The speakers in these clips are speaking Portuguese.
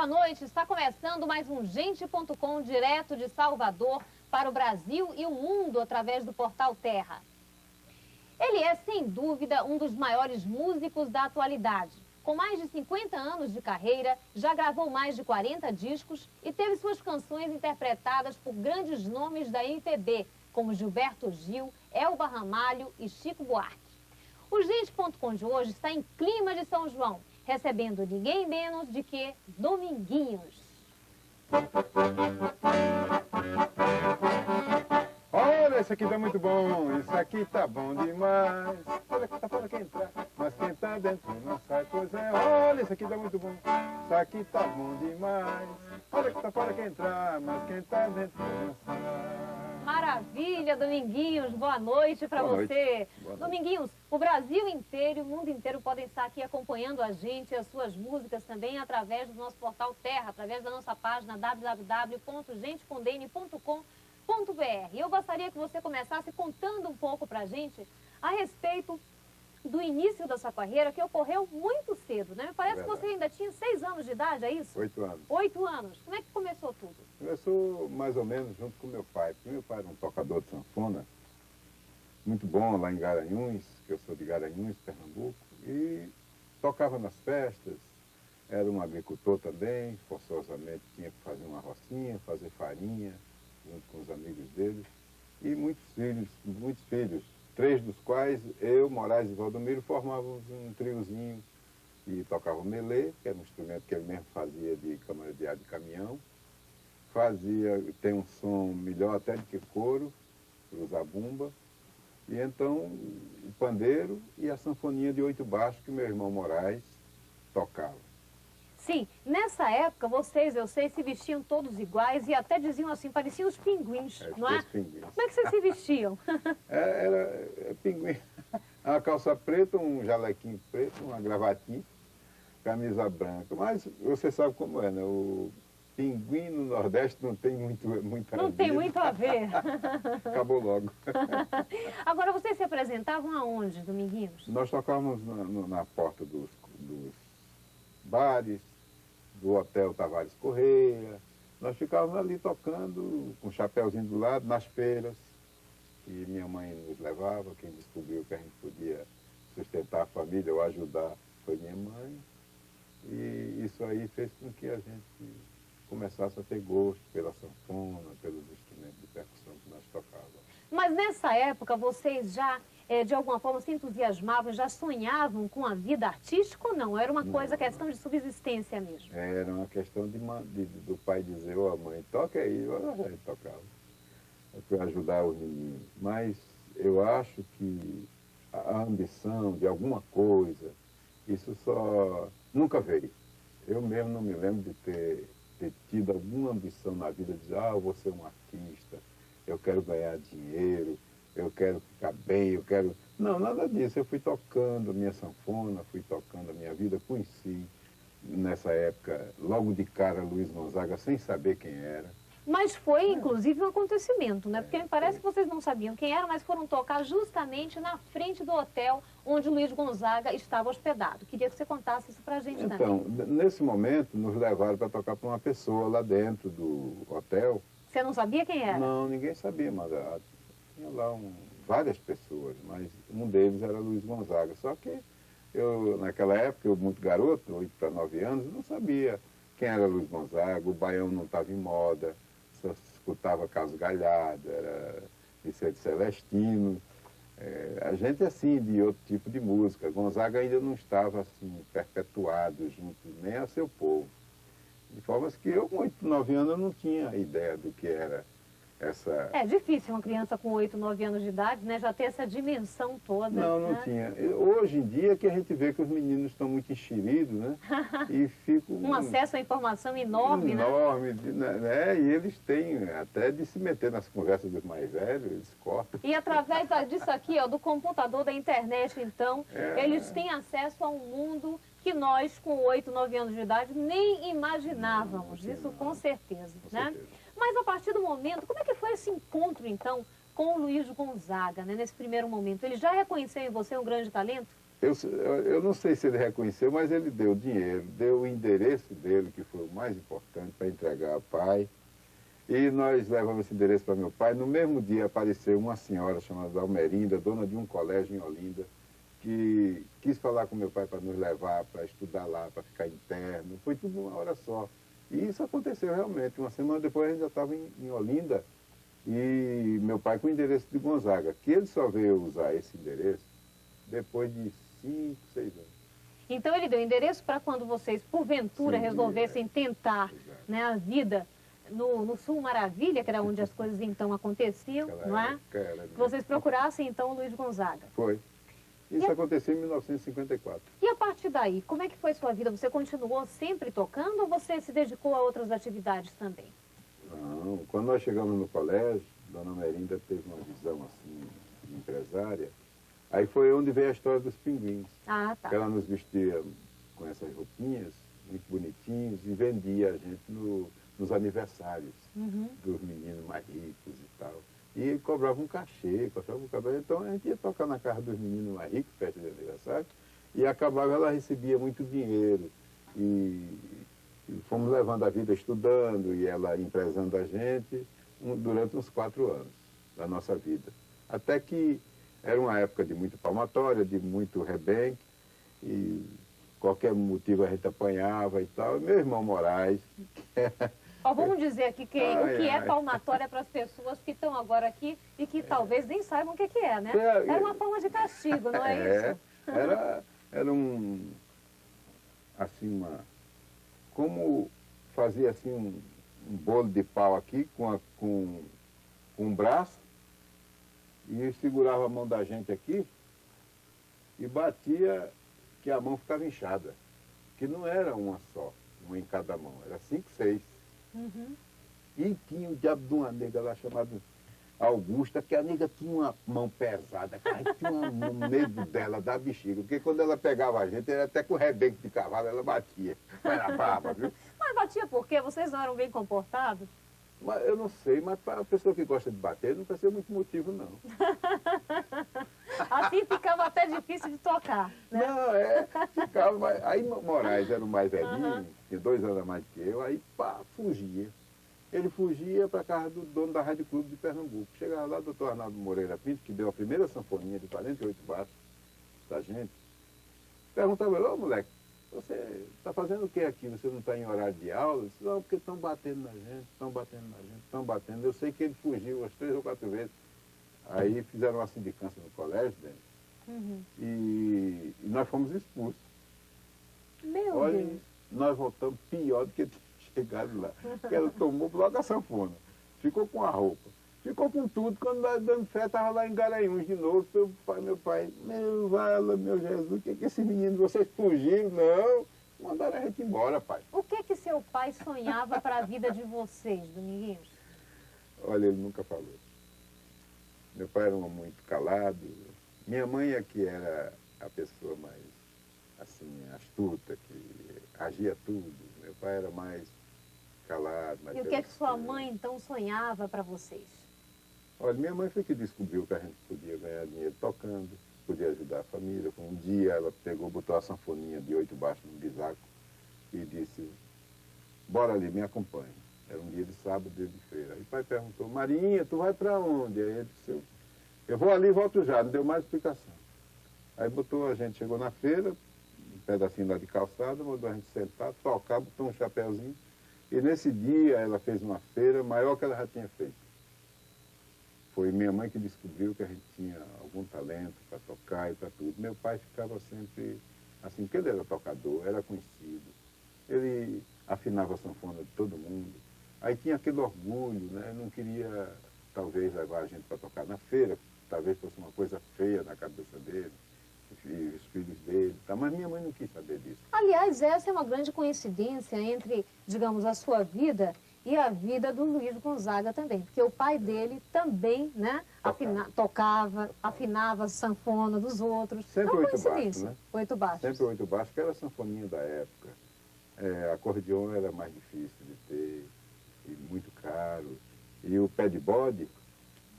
boa noite. Está começando mais um Gente.com, direto de Salvador para o Brasil e o mundo através do Portal Terra. Ele é, sem dúvida, um dos maiores músicos da atualidade. Com mais de 50 anos de carreira, já gravou mais de 40 discos e teve suas canções interpretadas por grandes nomes da MPB, como Gilberto Gil, Elba Ramalho e Chico Buarque. O Gente.com de hoje está em clima de São João, recebendo ninguém menos de que Dominguinhos. Olha, isso aqui tá muito bom, isso aqui tá bom demais. Olha que tá fora quem entrar, mas quem tá dentro não sai, pois é. Olha, isso aqui tá muito bom, isso aqui tá bom demais. Olha que tá fora quem entrar, mas quem tá dentro não sai. Maravilha, Dominguinhos, boa noite para você. Boa noite. Dominguinhos, o Brasil inteiro e o mundo inteiro podem estar aqui acompanhando a gente, as suas músicas também através do nosso portal Terra, através da nossa página www.gentecondene.com.br. Eu gostaria que você começasse contando um pouco para a gente a respeito do início da sua carreira, que ocorreu muito cedo, né? Parece que você ainda tinha 6 anos de idade, é isso? 8 anos. 8 anos. Como é que começou tudo? Começou mais ou menos junto com meu pai, porque meu pai era um tocador de sanfona, muito bom lá em Garanhuns, que eu sou de Garanhuns, Pernambuco, e tocava nas festas, era um agricultor também, forçosamente tinha que fazer uma rocinha, fazer farinha, junto com os amigos dele, e muitos filhos, 3 dos quais eu, Moraes e Valdomiro formávamos um triozinho e tocava o melê, que era um instrumento que ele mesmo fazia de câmara de ar de caminhão, tem um som melhor até do que couro, para usar bumba, e então o pandeiro e a sanfoninha de 8 baixos que meu irmão Moraes tocava. Sim, nessa época vocês, eu sei, se vestiam todos iguais e até diziam assim, pareciam os pinguins, não é? Os pinguins. Como é que vocês se vestiam? Era pinguim. Uma calça preta, um jalequinho preto, uma gravatinha, camisa branca. Mas você sabe como é, né? O pinguim no Nordeste não tem muita Não tem muito a ver. Acabou logo. Agora, vocês se apresentavam aonde, Dominguinhos? Nós tocávamos na porta dos bares, do Hotel Tavares Correia. Nós ficávamos ali tocando, com um chapéuzinho do lado, nas feiras. E minha mãe nos levava, quem descobriu que a gente podia sustentar a família ou ajudar foi minha mãe. E isso aí fez com que a gente começasse a ter gosto pela sanfona, pelos instrumentos de percussão que nós tocávamos. Mas nessa época vocês já, de alguma forma, se entusiasmavam, já sonhavam com a vida artística ou não? Era uma coisa, questão de subsistência mesmo? Era uma questão do pai dizer, ó, mãe, toca aí, a gente tocava. Para ajudar os meninos. Mas eu acho que a ambição de alguma coisa, isso só nunca veio. Eu mesmo não me lembro de ter tido alguma ambição na vida, de dizer, eu vou ser um artista, eu quero ganhar dinheiro, eu quero ficar bem, eu quero... Não, nada disso. Eu fui tocando a minha sanfona, fui tocando a minha vida, conheci nessa época, logo de cara, Luiz Gonzaga, sem saber quem era. Mas foi, inclusive, um acontecimento, né? Porque me parece que vocês não sabiam quem era, mas foram tocar justamente na frente do hotel onde o Luiz Gonzaga estava hospedado. Queria que você contasse isso pra gente também. Então, nesse momento, nos levaram para tocar para uma pessoa lá dentro do hotel. Você não sabia quem era? Não, ninguém sabia, mas tinha lá várias pessoas, mas um deles era Luiz Gonzaga. Só que eu, naquela época, eu muito garoto, 8 para 9 anos, não sabia quem era Luiz Gonzaga, o baião não estava em moda, só se escutava Carlos Galhardo, era Vicente Celestino, a gente assim, de outro tipo de música. Gonzaga ainda não estava assim, perpetuado junto nem a seu povo. De forma que eu, com 8, 9 anos, eu não tinha ideia do que era essa... É difícil uma criança com 8, 9 anos de idade, né, já ter essa dimensão toda. Não tinha. Hoje em dia que a gente vê que os meninos estão muito enxeridos, né? E ficam... Um acesso à informação enorme, né? Enorme, né? E eles têm até de se meter nas conversas dos mais velhos, eles cortam. E através disso aqui, ó, do computador, da internet, então, eles têm acesso a um mundo que nós, com 8, 9 anos de idade, nem imaginávamos. Isso com certeza, né? Mas a partir do momento, como é que foi esse encontro, então, com o Luiz Gonzaga, né, nesse primeiro momento? Ele já reconheceu em você um grande talento? Eu não sei se ele reconheceu, mas ele deu dinheiro, deu o endereço dele, que foi o mais importante, para entregar ao pai. E nós levamos esse endereço para meu pai. No mesmo dia apareceu uma senhora chamada Almerinda, dona de um colégio em Olinda, que quis falar com meu pai para nos levar, para estudar lá, para ficar interno. Foi tudo uma hora só. E isso aconteceu realmente. Uma semana depois a gente já estava em Olinda e meu pai com o endereço de Gonzaga, que ele só veio usar esse endereço depois de 5, 6 anos. Então ele deu endereço para quando vocês, porventura, Sim, resolvessem tentar, exato. né, a vida no Sul Maravilha, que era onde as coisas então aconteciam, Aquela não é? época era Que vocês procurassem então o Luiz Gonzaga. Foi. Isso aconteceu em 1954. E a partir daí, como é que foi sua vida? Você continuou sempre tocando ou você se dedicou a outras atividades também? Não, quando nós chegamos no colégio, Dona Merinda teve uma visão assim, de empresária. Aí foi onde veio a história dos pinguins. Ah, tá. Ela nos vestia com essas roupinhas, muito bonitinhos, e vendia a gente nos aniversários dos meninos mais ricos e tal. E cobrava um cachê, então a gente ia tocar na casa dos meninos mais ricos, festa de aniversário, e acabava, ela recebia muito dinheiro. E fomos levando a vida estudando, e ela empresando a gente durante uns 4 anos da nossa vida. Até que era uma época de muito palmatória, de muito rebenque, e qualquer motivo a gente apanhava e tal. E meu irmão Moraes... Ó, vamos dizer aqui o que é palmatória para as pessoas que estão agora aqui e que talvez nem saibam o que é, né? Era uma forma de castigo, não é isso? Era assim, como fazia assim um bolo de pau aqui com um braço, e segurava a mão da gente aqui e batia que a mão ficava inchada. Que não era uma só, uma em cada mão, era 5, 6. E tinha o diabo de uma nega lá chamada Augusta, que a nega tinha uma mão pesada, cara, tinha um medo dela, da bexiga, porque quando ela pegava a gente, era até com o rebenque de cavalo, ela batia. Era brava, viu? Mas batia por quê? Vocês não eram bem comportados? Mas eu não sei, mas para a pessoa que gosta de bater, não precisa muito motivo, não. Assim ficava até difícil de tocar, né? Não, ficava, mas aí Moraes era o mais velhinho, tinha 2 anos a mais que eu, aí pá, fugia. Ele fugia para a casa do dono da Rádio Clube de Pernambuco. Chegava lá, o doutor Arnaldo Moreira Pinto, que deu a primeira sanfoninha de 48 baixos da gente, perguntava ele: ô moleque, você está fazendo o que aqui? Você não está em horário de aula? Eu disse: não, porque estão batendo na gente, estão batendo na gente, estão batendo. Eu sei que ele fugiu umas 3 ou 4 vezes. Aí fizeram uma sindicância no colégio dele, e nós fomos expulsos. Meu Deus. Nós voltamos pior do que tinha chegado lá. Porque ela tomou logo a sanfona, ficou com a roupa, ficou com tudo. Quando nós dando fé, estava lá em Garanhuns de novo. Meu pai, meu vala, meu Jesus, o que é que esse menino, vocês fugiram? Não, mandaram a gente embora, pai. O que seu pai sonhava para a vida de vocês, Dominguinhos? Olha, ele nunca falou. Meu pai era um homem muito calado. Minha mãe é que era a pessoa mais, assim, astuta, que agia tudo. Meu pai era mais calado, mais... E o que é que sua mãe, então, sonhava para vocês? Olha, minha mãe foi que descobriu que a gente podia ganhar dinheiro tocando, podia ajudar a família. Um dia ela pegou, botou a sanfoninha de 8 baixos no bisaco e disse: bora ali, me acompanhe. Era um dia de sábado, dia de feira. Aí o pai perguntou: Marinha, tu vai para onde? Aí ele disse: eu vou ali e volto já. Não deu mais explicação. Aí botou a gente, chegou na feira, um pedacinho lá de calçada, mandou a gente sentar, tocar, botou um chapéuzinho. E nesse dia ela fez uma feira maior que ela já tinha feito. Foi minha mãe que descobriu que a gente tinha algum talento para tocar e para tudo. Meu pai ficava sempre assim, porque ele era tocador, era conhecido. Ele afinava a sanfona de todo mundo. Aí tinha aquele orgulho, né? Não queria, talvez, levar a gente para tocar na feira, talvez fosse uma coisa feia na cabeça dele, e os filhos dele, tá? Mas minha mãe não quis saber disso. Aliás, essa é uma grande coincidência entre, digamos, a sua vida e a vida do Luiz Gonzaga também, porque o pai dele também, né, tocava, afinava a sanfona dos outros. Sempre é uma 8 baixos, coincidência. né? 8 baixos. Sempre 8 baixos, que era a sanfoninha da época. Acordeon era mais difícil de ter, e muito caro. E o pé de bode,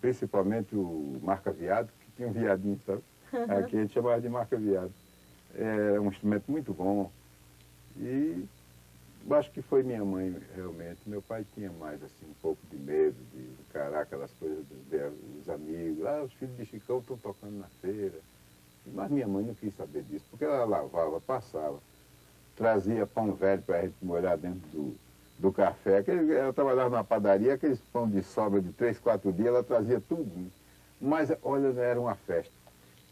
principalmente o marca-viado, que tinha um viadinho, sabe? Aqui a gente chamava de marca-viado. É um instrumento muito bom. E eu acho que foi minha mãe, realmente. Meu pai tinha mais, assim, um pouco de medo de encarar aquelas coisas dos amigos. Ah, os filhos de Chicão estão tocando na feira. Mas minha mãe não quis saber disso, porque ela lavava, passava, trazia pão velho para a gente molhar dentro do café. Ela trabalhava na padaria, aqueles pão de sobra de 3, 4 dias, ela trazia tudo. Mas, olha, era uma festa.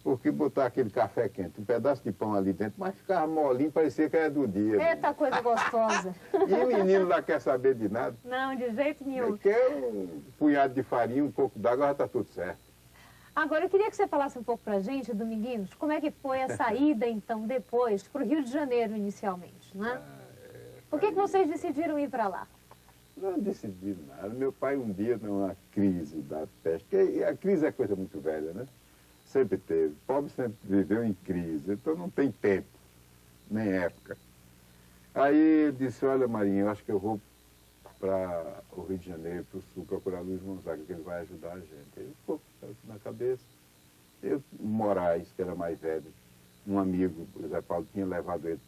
Porque botar aquele café quente, um pedaço de pão ali dentro, mas ficava molinho, parecia que era do dia. Eita, coisa gostosa. E o menino lá quer saber de nada. Não, de jeito nenhum. Quer um punhado de farinha, um pouco d'água, já está tudo certo. Agora, eu queria que você falasse um pouco pra gente, Dominguinhos, como é que foi a saída, então, depois, para o Rio de Janeiro, inicialmente, né? Por que vocês decidiram ir para lá? Não decidi nada. Meu pai um dia, numa crise da peste, porque a crise é coisa muito velha, né? Sempre teve. O pobre sempre viveu em crise, então não tem tempo, nem época. Aí ele disse, olha Marinho, eu acho que eu vou para o Rio de Janeiro, para o Sul, procurar Luiz Gonzaga, que ele vai ajudar a gente. Ele ficou na cabeça. Eu, Moraes, que era mais velho, um amigo, o Zé Paulo, tinha levado ele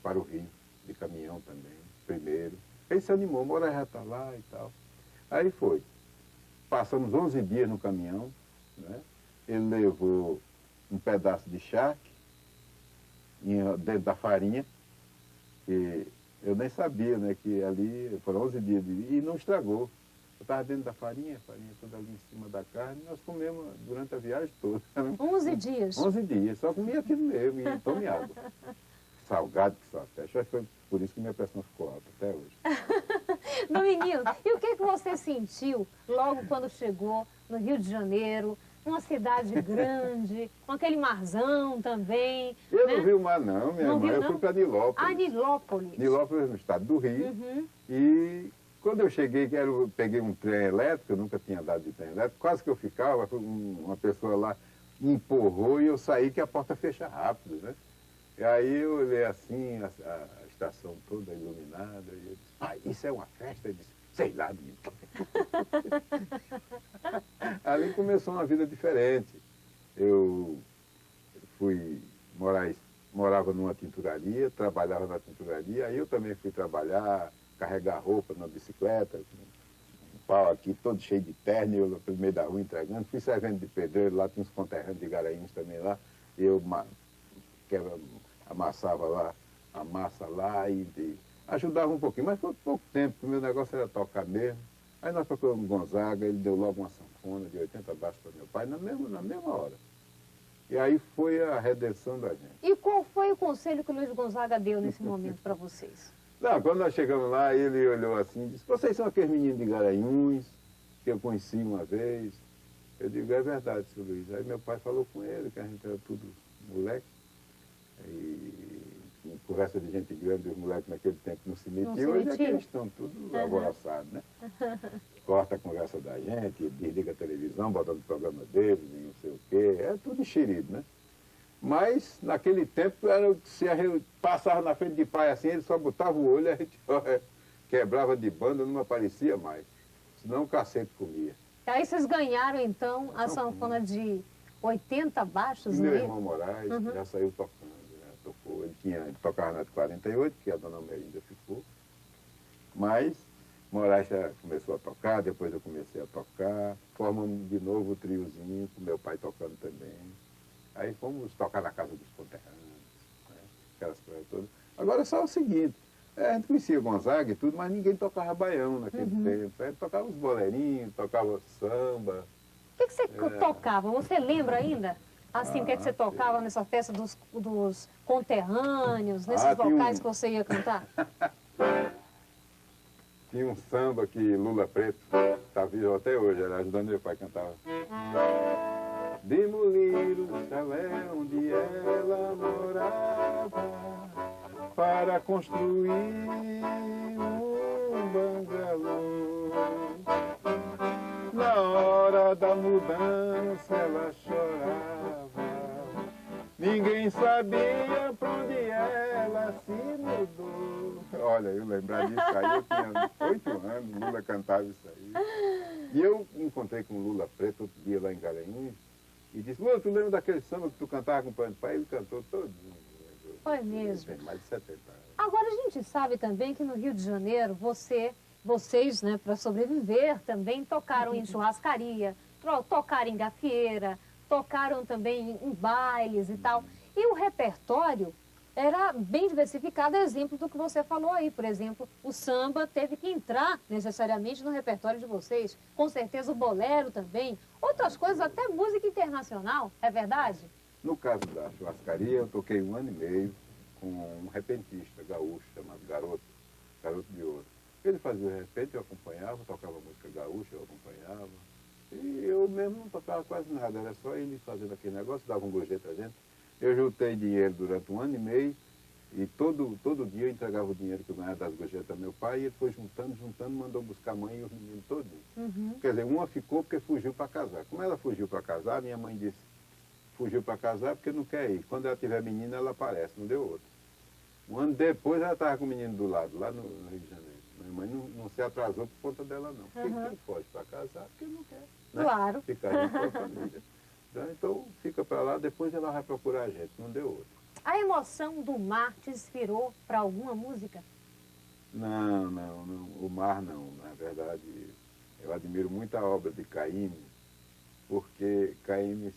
para o Rio, de caminhão também, primeiro. Ele se animou, Moraes já está lá e tal. Aí foi. Passamos 11 dias no caminhão, né? Ele levou um pedaço de charque dentro da farinha, que eu nem sabia, né, que ali foram 11 dias e não estragou. Eu estava dentro da farinha toda ali em cima da carne, e nós comemos durante a viagem toda. 11 dias? 11 dias, só comia aquilo mesmo e tome água. Salgado que só até. Acho que foi por isso que minha pressão ficou alta até hoje. Dominguinhos, e o que você sentiu logo quando chegou no Rio de Janeiro, uma cidade grande, com aquele marzão também? Eu né? não vi o mar não, minha mãe, eu fui para Nilópolis. Ah, Nilópolis. Nilópolis no estado do Rio. Uhum. E quando eu cheguei, peguei um trem elétrico, eu nunca tinha andado de trem elétrico, quase que eu ficava, uma pessoa lá me empurrou e eu saí que a porta fecha rápido, né? E aí eu olhei assim, a estação toda iluminada, e eu disse, pai, isso é uma festa? Ele disse, sei lá, menino. Ali começou uma vida diferente. Eu morava numa tinturaria, trabalhava na tinturaria, aí eu também fui trabalhar, carregar roupa na bicicleta, um pau aqui todo cheio de terno, eu no meio da rua entregando, fui servendo de pedreiro, lá tinha uns conterrâneos de Garanhuns também lá, eu amassava lá, a massa lá e ajudava um pouquinho, mas foi pouco tempo, o meu negócio era tocar mesmo. Aí nós procuramos Gonzaga, ele deu logo uma sanfona de 80 baixos para meu pai, na mesma hora. E aí foi a redenção da gente. E qual foi o conselho que o Luiz Gonzaga deu nesse momento para vocês? Não, quando nós chegamos lá, ele olhou assim e disse, vocês são aqueles meninos de Garanhuns, que eu conheci uma vez. Eu digo, é verdade, seu Luiz. Aí meu pai falou com ele, que a gente era tudo moleque. E conversa de gente grande, os moleques naquele tempo não se metiam, hoje é que eles estão tudo alvoroçados, né? Corta a conversa da gente, desliga a televisão, bota no programa deles, e não sei o quê, é tudo enxerido, né? Mas naquele tempo, se passava na frente de pai assim, ele só botava o olho, a gente quebrava de banda, não aparecia mais. Senão o cacete comia. Aí vocês ganharam, então, a sanfona de 80 baixos, e meu né? irmão Moraes já saiu tocando. Tocou. Ele tocava na de 48, que a dona Merinda ficou. Mas Moraes já começou a tocar, depois eu comecei a tocar. Formamos de novo o triozinho, com meu pai tocando também. Aí fomos tocar na casa dos conterrâneos, né? Aquelas coisas todas. Agora só o seguinte, a gente conhecia Gonzaga e tudo, mas ninguém tocava baião naquele tempo. A gente tocava os boleirinhos, tocava samba. O que você tocava? Você lembra ainda? Assim, o que você tocava nessa festa dos conterrâneos, nesses vocais que você ia cantar? Tinha um samba que Lula Preto, está vivo até hoje, era ajudando meu pai, cantava. Demolir o chalé onde ela morava para construir um bangalô. Na hora da mudança ela chorava, ninguém sabia para onde ela se mudou. Olha, eu lembrar disso aí, eu tinha 8 anos, Lula cantava isso aí. E eu encontrei com Lula Preto outro dia lá em Garanhuns, E disse, tu lembra daquele samba que tu cantava com o pai? Ele cantou todo. Foi mesmo. Tem mais de 70 anos. Agora, a gente sabe também que no Rio de Janeiro, vocês, né, para sobreviver, também tocaram em churrascaria, tocaram em gafieira, tocaram também em bailes e tal. E o repertório era bem diversificado, exemplo do que você falou aí. Por exemplo, o samba teve que entrar necessariamente no repertório de vocês. Com certeza o bolero também. Outras coisas, até música internacional, é verdade? No caso da churrascaria, eu toquei 1 ano e meio com um repentista gaúcho chamado Garoto de Ouro. Ele fazia o repente, eu acompanhava, tocava música gaúcha, eu acompanhava. E eu mesmo não tocava quase nada, era só ele fazendo aquele negócio, dava um gorjeta a gente. Eu juntei dinheiro durante 1 ano e meio e todo dia eu entregava o dinheiro que eu ganhava das gorjetas ao meu pai e ele foi juntando, mandou buscar a mãe e os meninos todos. Quer dizer, uma ficou porque fugiu para casar. Como ela fugiu para casar, minha mãe disse, fugiu para casar porque não quer ir. Quando ela tiver menina, ela aparece, não deu outra. 1 ano depois, ela estava com o menino do lado, lá no Rio de Janeiro. Minha mãe não se atrasou por conta dela, não. Porque quem foge para casar, porque não quer. Né? Claro. Ficar junto com a família. Então, fica para lá, depois ela vai procurar a gente, não deu outra. A emoção do mar te inspirou para alguma música? Não. O mar não. Na verdade, eu admiro muito a obra de Caymmi, porque Caymmi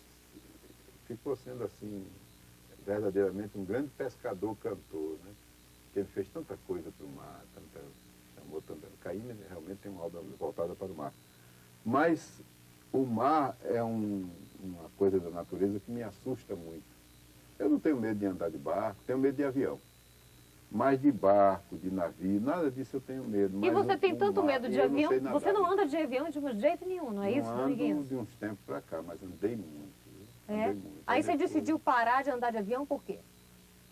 ficou sendo assim, verdadeiramente um grande pescador-cantor, né? Porque ele fez tanta coisa para o mar, chamou tanta... Caymmi realmente tem uma obra voltada para o mar. Mas o mar é uma coisa da natureza que me assusta muito. Eu não tenho medo de andar de barco, tenho medo de avião. Mas de barco, de navio, nada disso eu tenho medo. E você tem tanto medo de avião? Você não anda de avião de jeito nenhum, não é isso, Dominguinhos? Não ando de uns tempos para cá, mas andei muito. É? Aí você decidiu parar de andar de avião por quê?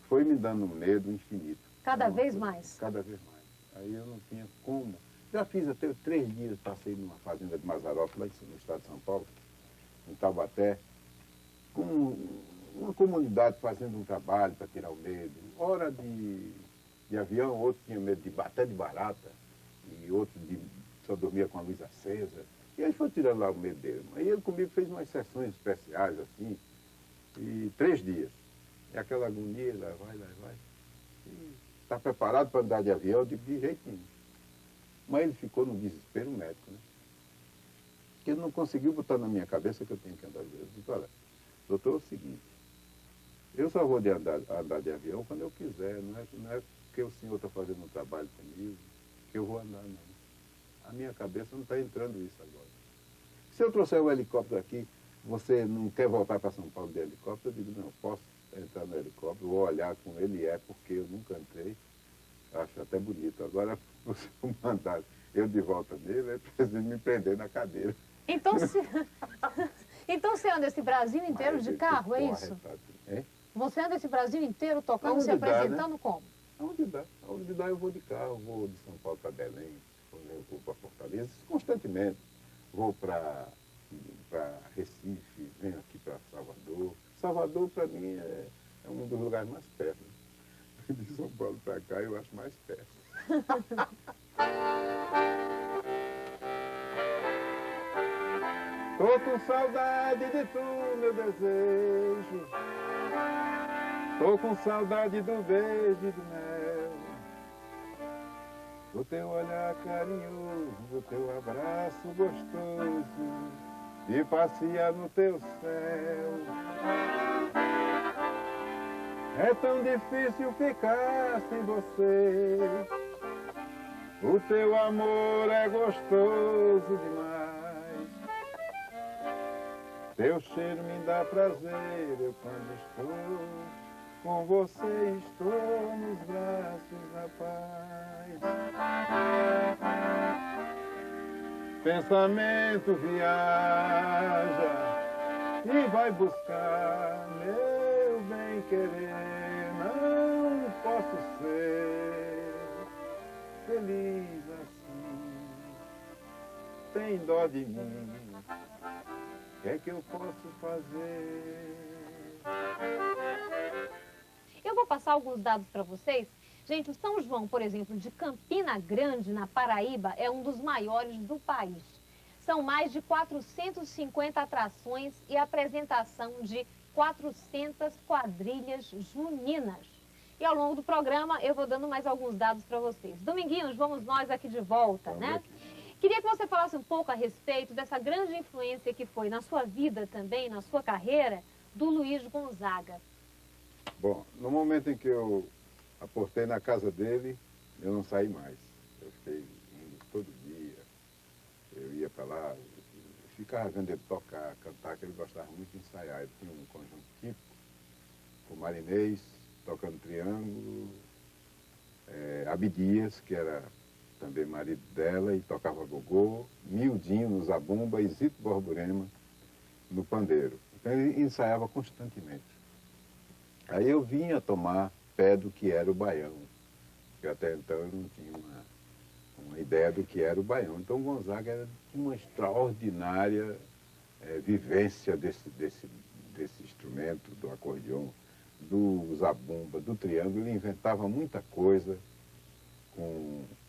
Foi me dando um medo infinito. Cada vez mais? Cada vez mais. Aí eu não tinha como. Já fiz até 3 dias, passei numa fazenda de Mazzaropi, lá no estado de São Paulo, em Taubaté, com uma comunidade fazendo um trabalho para tirar o medo. Hora de avião, outro tinha medo de até de barata, e outro só dormia com a luz acesa. E aí foi tirando lá o medo dele. Aí ele comigo fez umas sessões especiais, assim, e 3 dias. E aquela agonia, lá vai. Está preparado para andar de avião? Eu digo, de jeito nenhum. Mas ele ficou no desespero médico, né? Porque ele não conseguiu botar na minha cabeça que eu tenho que andar de avião. Eu disse, olha, doutor, é o seguinte, eu só vou andar de avião quando eu quiser, não é porque o senhor está fazendo um trabalho comigo que eu vou andar, não. A minha cabeça não está entrando isso agora. Se eu trouxer o helicóptero aqui, você não quer voltar para São Paulo de helicóptero? Eu digo, não, posso entrar no helicóptero, vou olhar como ele é, porque eu nunca entrei. Acho até bonito. Agora, você mandar eu de volta nele, é preciso me prender na cadeira. Então, então você anda esse Brasil inteiro de carro, é isso? Você anda esse Brasil inteiro tocando, se apresentando, né? Como? Aonde dá eu vou de carro, vou de São Paulo para Belém, vou para Fortaleza, constantemente. Vou para Recife, venho aqui para Salvador. Salvador, para mim, é um dos lugares mais perto. De São Paulo para cá, eu acho mais perto. Tô com saudade de tu, meu desejo. Tô com saudade do beijo e do mel, do teu olhar carinhoso, do teu abraço gostoso, de passear no teu céu. É tão difícil ficar sem você, o teu amor é gostoso demais. Teu cheiro me dá prazer, eu quando estou com você estou nos braços da paz. Pensamento viaja e vai buscar meu bem querer. Não posso ser feliz assim. Tem dó de mim, o que é que eu posso fazer? Eu vou passar alguns dados para vocês. Gente, o São João, por exemplo, de Campina Grande, na Paraíba, é um dos maiores do país. São mais de 450 atrações e apresentação de 400 quadrilhas juninas. E ao longo do programa eu vou dando mais alguns dados para vocês. Dominguinhos, vamos nós aqui de volta, né? Queria que você falasse um pouco a respeito dessa grande influência que foi na sua vida também, na sua carreira, do Luiz Gonzaga. Bom, no momento em que eu aportei na casa dele, eu não saí mais. Eu fiquei indo todo dia, eu ia para lá, ficava vendo ele tocar, cantar, que ele gostava muito de ensaiar. Ele tinha um conjunto típico, o Marinês, tocando triângulo, Abdias, que era também marido dela, e tocava gogô, Mildinho no zabumba e Zito Borborema no pandeiro. Então ele ensaiava constantemente. Aí eu vinha tomar pé do que era o baião, porque até então eu não tinha uma ideia do que era o baião. Então o Gonzaga era uma extraordinária vivência desse instrumento, do acordeon, do zabumba, do triângulo. Ele inventava muita coisa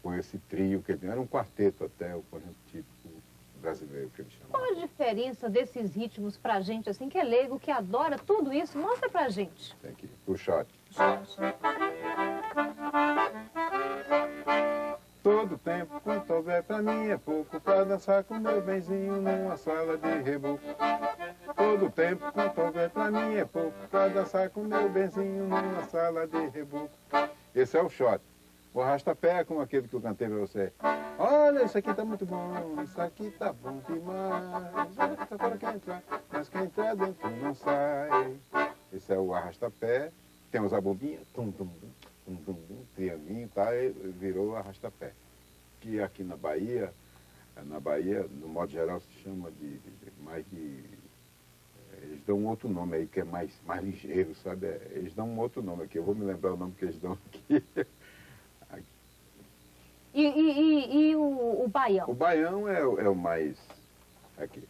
com esse trio, que ele era um quarteto até, o conjunto típico brasileiro que ele chamava. Qual a diferença desses ritmos pra gente, assim, que é leigo, que adora tudo isso? Mostra pra gente. Tem que ir pro shot. Todo tempo, quanto houver pra mim é pouco, pra dançar com meu benzinho numa sala de reboco. Todo tempo, quanto houver pra mim é pouco, pra dançar com meu benzinho numa sala de reboco. Esse é o shot. O arrasta-pé, como aquele que eu cantei pra você. Olha, isso aqui tá muito bom, isso aqui tá bom demais. Agora quer entrar, mas quem entrar dentro não sai. Esse é o arrasta-pé. Tem os zabumbinha, trianguinho, tá? E virou arrasta-pé. Que aqui na Bahia, no modo geral, se chama eles dão um outro nome aí, que é mais ligeiro, sabe? Eles dão um outro nome aqui, eu vou me lembrar o nome que eles dão aqui. E o baião? O baião é o mais... aqui.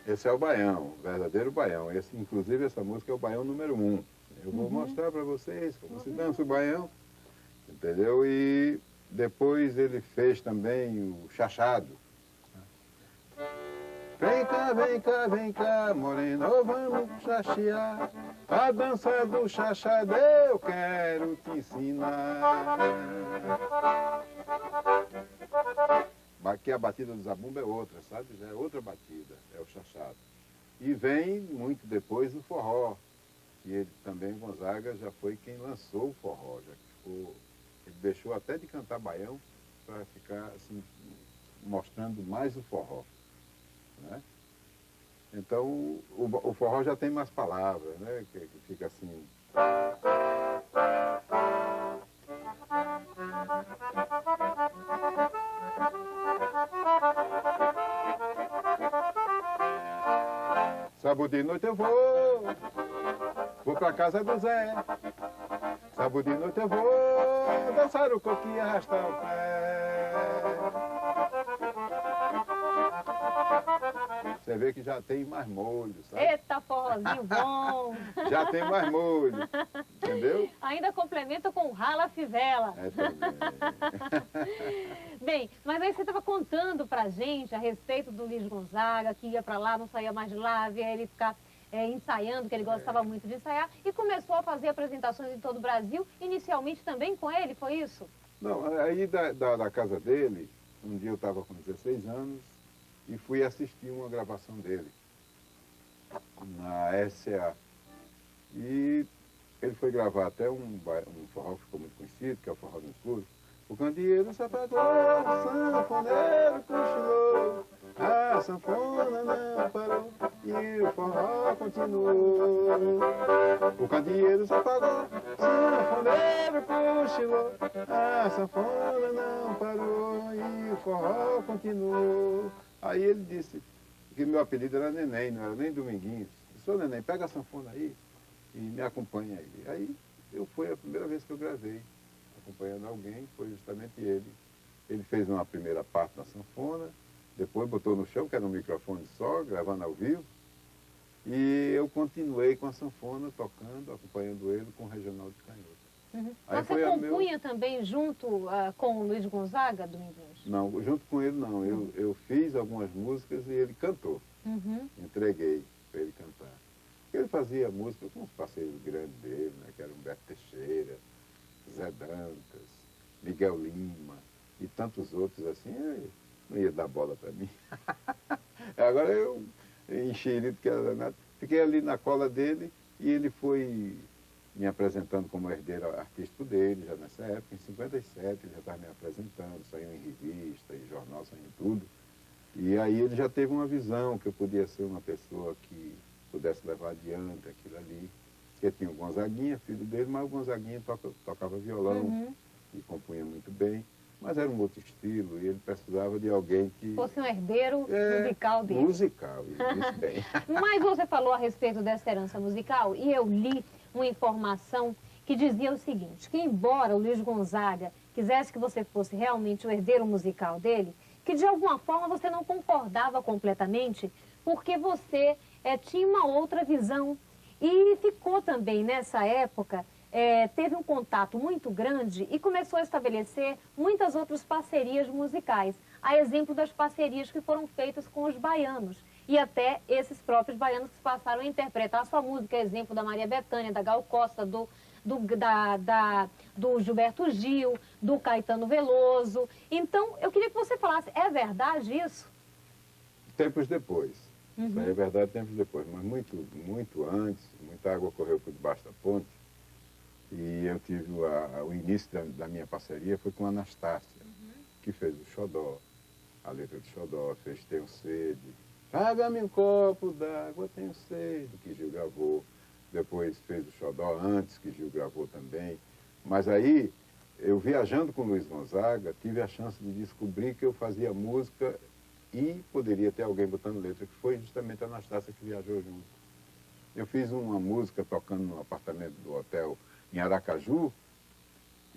Esse é o baião, o verdadeiro baião. Inclusive, essa música é o baião número 1. Eu vou mostrar para vocês como se dança o baião, entendeu? E depois ele fez também o chachado. Vem cá, moreno, vamos chachear. A dança do chachado eu quero te ensinar. Aqui a batida do zabumba é outra, sabe? Já é outra batida, é o chachado. E vem muito depois o forró, que ele também, Gonzaga, já foi quem lançou o forró. Ele deixou até de cantar baião para ficar assim, mostrando mais o forró, né? Então o forró já tem mais palavras, né? Que fica assim... Sábado de noite eu vou pra casa do Zé. Sábado de noite eu vou dançar o coquinho e arrastar o pé. Você vê que já tem mais molho, sabe? Eita, forrozinho bom! Já tem mais molho, entendeu? Ainda complementa com rala fivela. Também. Bem, mas aí você estava contando pra gente a respeito do Luiz Gonzaga, que ia pra lá, não saía mais de lá, via ele ficar ensaiando, que ele gostava muito de ensaiar, e começou a fazer apresentações em todo o Brasil, inicialmente também com ele, foi isso? Não, aí da casa dele, um dia eu estava com 16 anos e fui assistir uma gravação dele na SCA. E ele foi gravar até um forró que ficou muito conhecido, que é o Forró no Escuro. O candeeiro se apagou, o sanfoneiro cochilou, a sanfona não parou e o forró continuou. O candeeiro se apagou, o sanfoneiro cochilou, a sanfona não parou e o forró continuou. Aí ele disse que meu apelido era Neném, não era nem Dominguinhos. Disse, ô Neném, pega a sanfona aí e me acompanha aí. Aí foi a primeira vez que eu gravei, acompanhando alguém, foi justamente ele. Ele fez uma primeira parte na sanfona, depois botou no chão, que era um microfone só, gravando ao vivo, e eu continuei com a sanfona, tocando, acompanhando ele com o Regional de Canhoto. Uhum. Você compunha também junto com o Luiz Gonzaga, Domingos? Não, junto com ele não. Eu fiz algumas músicas e ele cantou. Uhum. Entreguei para ele cantar. Ele fazia música com os parceiros grandes dele, né, que eram Humberto Teixeira, Zé Dantas, Miguel Lima e tantos outros assim. Não ia dar bola para mim. Agora eu enxerido que era danado. Fiquei ali na cola dele e ele foi me apresentando como herdeiro artístico dele, já nessa época, em 57, ele já estava me apresentando, saiu em revista, em jornal, saiu em tudo. E aí ele já teve uma visão que eu podia ser uma pessoa que pudesse levar adiante aquilo ali. Porque tinha o Gonzaguinha, filho dele, mas o Gonzaguinha tocava violão e compunha muito bem. Mas era um outro estilo e ele precisava de alguém que... fosse um herdeiro musical dele. Musical, isso bem. Mas você falou a respeito dessa herança musical e eu li uma informação que dizia o seguinte, que embora o Luiz Gonzaga quisesse que você fosse realmente o herdeiro musical dele, que de alguma forma você não concordava completamente, porque você tinha uma outra visão. E ficou também nessa época, teve um contato muito grande e começou a estabelecer muitas outras parcerias musicais, a exemplo das parcerias que foram feitas com os baianos. E até esses próprios baianos que passaram a interpretar a sua música, exemplo da Maria Bethânia, da Gal Costa, do Gilberto Gil, do Caetano Veloso. Então, eu queria que você falasse, é verdade isso? Tempos depois. Isso aí é verdade, tempos depois. Mas muito antes, muita água correu por debaixo da ponte. E eu tive o início da minha parceria foi com a Anastácia, que fez o Xodó, a letra do Xodó, fez Tenho Sede. Paga-me um copo d'água, tenho sede, que Gil gravou. Depois fez o Xodó antes, que Gil gravou também. Mas aí, eu viajando com o Luiz Gonzaga, tive a chance de descobrir que eu fazia música e poderia ter alguém botando letra, que foi justamente a Anastácia que viajou junto. Eu fiz uma música tocando no apartamento do hotel em Aracaju,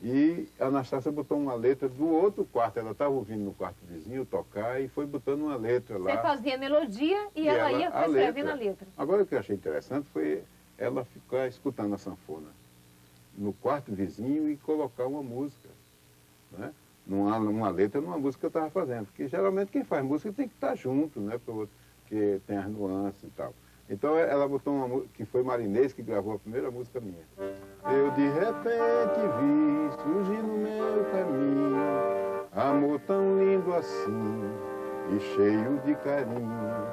e a Anastácia botou uma letra do outro quarto. Ela estava ouvindo no quarto vizinho tocar e foi botando uma letra lá. Você fazia melodia e ela ia escrevendo a letra. Agora o que eu achei interessante foi ela ficar escutando a sanfona no quarto vizinho e colocar uma música, né? Uma letra numa música que eu estava fazendo. Porque geralmente quem faz música tem que estar junto, né? Porque tem as nuances e tal. Então ela botou uma música, que foi Marinês, que gravou a primeira música minha. Eu de repente vi surgir no meu caminho amor tão lindo assim e cheio de carinho.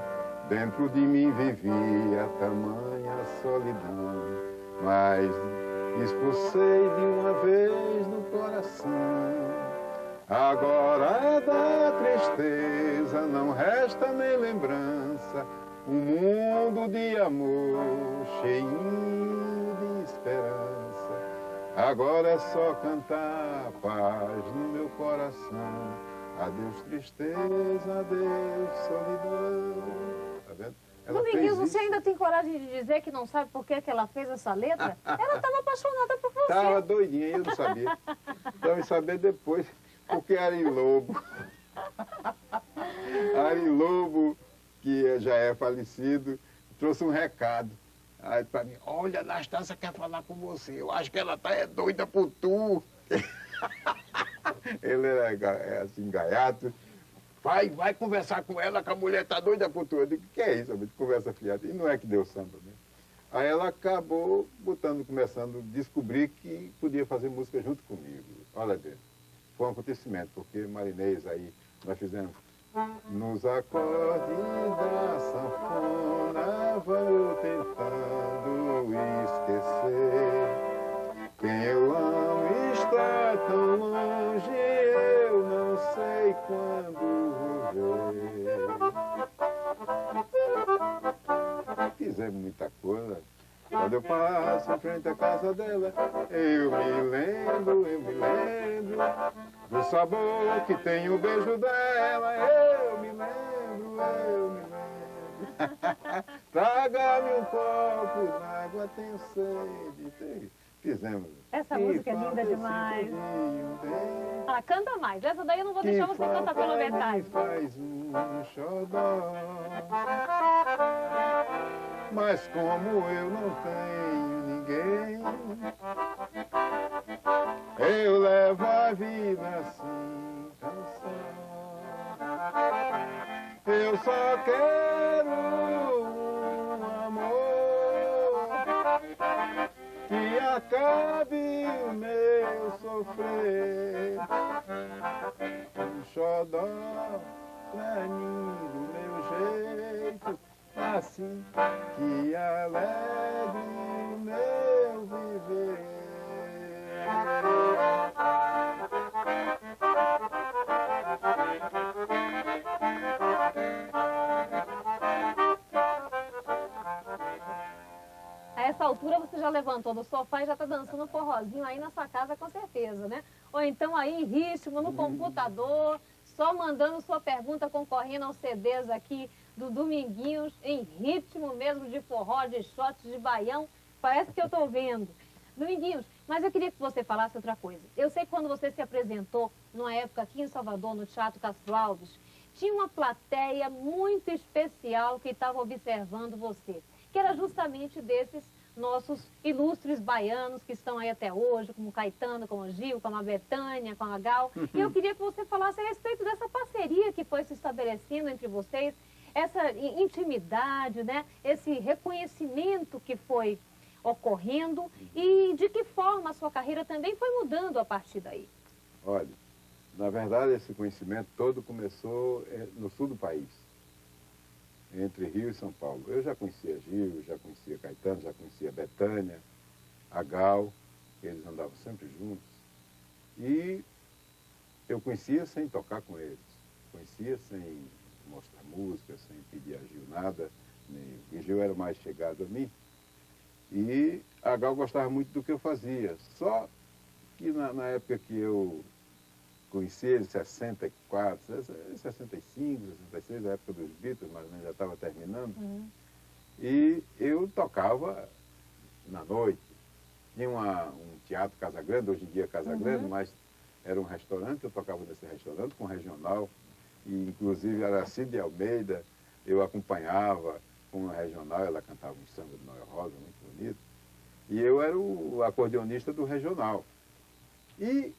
Dentro de mim vivia tamanha solidão, mas expulsei de uma vez no coração. Agora é da tristeza, não resta nem lembrança. Um mundo de amor, cheinho de esperança. Agora é só cantar paz no meu coração. Adeus tristeza, adeus solidão. Tá vendo? Dominguinho, você ainda tem coragem de dizer que não sabe por que ela fez essa letra? Ela estava apaixonada por você. Estava doidinha, eu não sabia. Então eu saber depois, porque Ari Lobo. Ari Lobo, que já é falecido, trouxe um recado. Aí para mim, olha, a Anastácia quer falar com você, eu acho que ela tá doida por tu. Ele era assim, gaiato. Vai conversar com ela, que a mulher tá doida por tu. Eu digo, que é isso, amigo? Conversa fiada. E não é que deu samba, né? Aí ela acabou começando a descobrir que podia fazer música junto comigo. Olha, Deus, foi um acontecimento, porque Marinês aí, nós fizemos nos acordes da sanfona, vou tentando esquecer. Quem eu amo está tão longe, eu não sei quando vou ver. Fizemos muita coisa. Quando eu passo em frente à casa dela, eu me lembro do sabor que tem o beijo dela. Eu me lembro. Traga-me um copo d'água, tenho sede. Fizemos. Essa música é linda demais. Ah, canta mais. Essa daí eu não vou deixar você cantar pela metade. Faz um xodó, mas como eu não tenho ninguém, eu levo a vida assim tão só. Eu só quero um amor que acabe o meu sofrer. Um xodó pra mim do meu jeito, assim que alegre o meu viver. A essa altura você já levantou do sofá e já está dançando forrozinho aí na sua casa, com certeza, né? Ou então aí em ritmo, no computador, só mandando sua pergunta, concorrendo aos CDs aqui do Dominguinhos, em ritmo mesmo de forró, de shot, de baião. Parece que eu estou vendo. Dominguinhos, mas eu queria que você falasse outra coisa. Eu sei que quando você se apresentou, numa época aqui em Salvador, no Teatro Castro Alves, tinha uma plateia muito especial que estava observando você, que era justamente desses nossos ilustres baianos que estão aí até hoje, como o Caetano, como o Gil, como a Bethânia, como a Gal. E eu queria que você falasse a respeito dessa parceria que foi se estabelecendo entre vocês, essa intimidade, né? Esse reconhecimento que foi ocorrendo e de que forma a sua carreira também foi mudando a partir daí. Olha, na verdade esse conhecimento todo começou no sul do país, entre Rio e São Paulo. Eu já conhecia Gil, já conhecia Caetano, já conhecia Bethânia, a Gal, eles andavam sempre juntos. E eu conhecia sem tocar com eles, conhecia sem mostrar música, sem pedir a Gil nada, nem... Gil era mais chegado a mim. E a Gal gostava muito do que eu fazia, só que na época que eu conheci ele, 64, 65, 66, a época dos Beatles, mas já estava terminando. E eu tocava na noite. Tinha um teatro Casa Grande, hoje em dia Casa Grande, mas era um restaurante, eu tocava nesse restaurante com regional. E inclusive era Cid Almeida, eu acompanhava com a regional, ela cantava um samba de Noel Rosa, muito bonito. E eu era o acordeonista do regional. E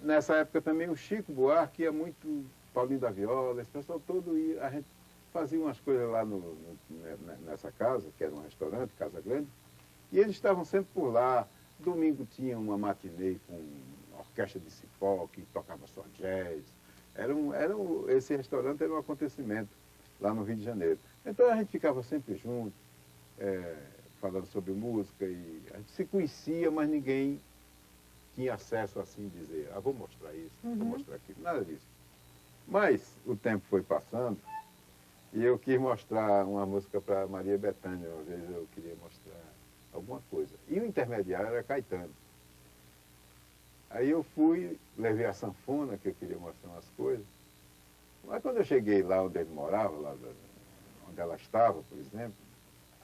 nessa época também o Chico Buarque ia muito, Paulinho da Viola, esse pessoal todo ia, a gente fazia umas coisas lá nessa casa, que era um restaurante, Casa Grande, e eles estavam sempre por lá. Domingo tinha uma matinê com orquestra de cipó, que tocava só jazz. Esse restaurante era um acontecimento lá no Rio de Janeiro. Então a gente ficava sempre junto, falando sobre música, e a gente se conhecia, mas ninguém tinha acesso assim, dizer, vou mostrar isso, vou mostrar aquilo, nada disso. Mas o tempo foi passando e eu quis mostrar uma música para Maria Bethânia, uma vez eu queria mostrar alguma coisa. E o intermediário era Caetano. Aí eu fui, levei a sanfona, que eu queria mostrar umas coisas. Mas quando eu cheguei lá onde ele morava, lá onde ela estava, por exemplo,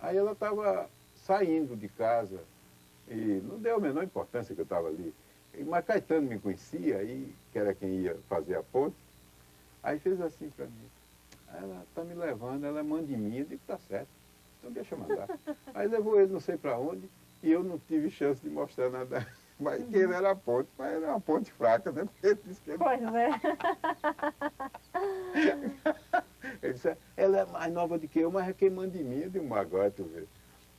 aí ela estava saindo de casa e não deu a menor importância que eu estava ali. Mas Caetano me conhecia, e que era quem ia fazer a ponte, aí fez assim para mim. Ela está me levando, ela manda em mim, eu digo, tá certo, então deixa eu mandar. Aí levou ele não sei para onde, e eu não tive chance de mostrar nada. Mas que ele era a ponte, mas era uma ponte fraca, né? Porque ele disse que ele... Pois é. Ele disse, ela é mais nova do que eu, mas é quem manda em mim. Eu digo, agora tu vê.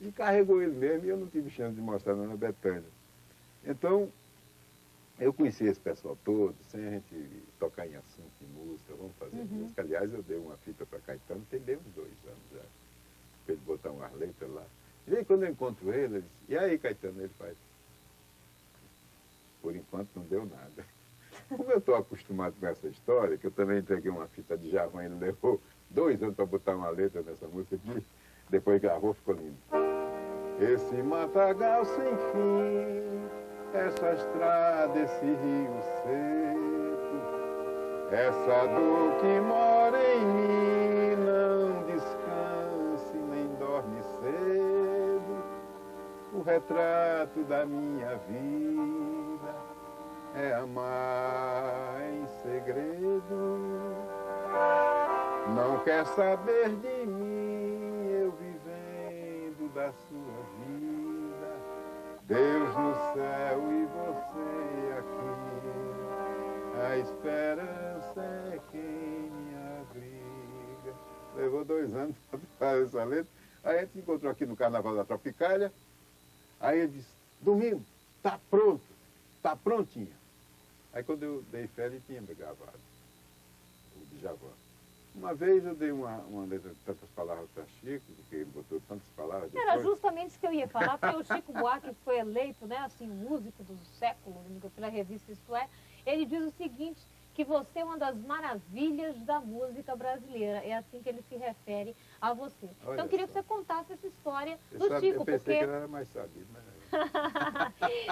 E carregou ele mesmo, e eu não tive chance de mostrar na Bethânia. Então, eu conheci esse pessoal todo, sem a gente tocar em assunto de música, vamos fazer música. Aliás, eu dei uma fita para Caetano, tem bem uns 2 anos já, para ele botar umas letras lá. E aí, quando eu encontro ele, ele diz, e aí, Caetano? Ele faz, por enquanto não deu nada. Como eu estou acostumado com essa história, que eu também entreguei uma fita de Djavan, ele levou 2 anos para botar uma letra nessa música aqui, depois gravou, ficou lindo. Esse matagal sem fim, essa estrada, esse rio seco, essa dor que mora em mim, não descanse nem dorme cedo. O retrato da minha vida é amar em segredo. Não quer saber de mim, eu vivendo da sua vida. Deus no céu e você aqui, a esperança é quem me abriga. Levou 2 anos para fazer essa letra. Aí a gente encontrou aqui no Carnaval da Tropicália. Aí ele disse, Domingos, tá pronto, tá prontinha. Aí quando eu dei fé, ele tinha me gravado, o Djavan. Uma vez eu dei uma letra de tantas palavras para Chico, porque ele botou tantas palavras. Depois. Era justamente isso que eu ia falar, porque o Chico Buarque foi eleito, né, assim, músico do século, pela revista Isto É. Ele diz o seguinte, que você é uma das maravilhas da música brasileira. É assim que ele se refere a você. Olha então, eu queria só. que você contasse essa história Eu do Chico. Eu pensei porque... que ele era mais sabido, mas...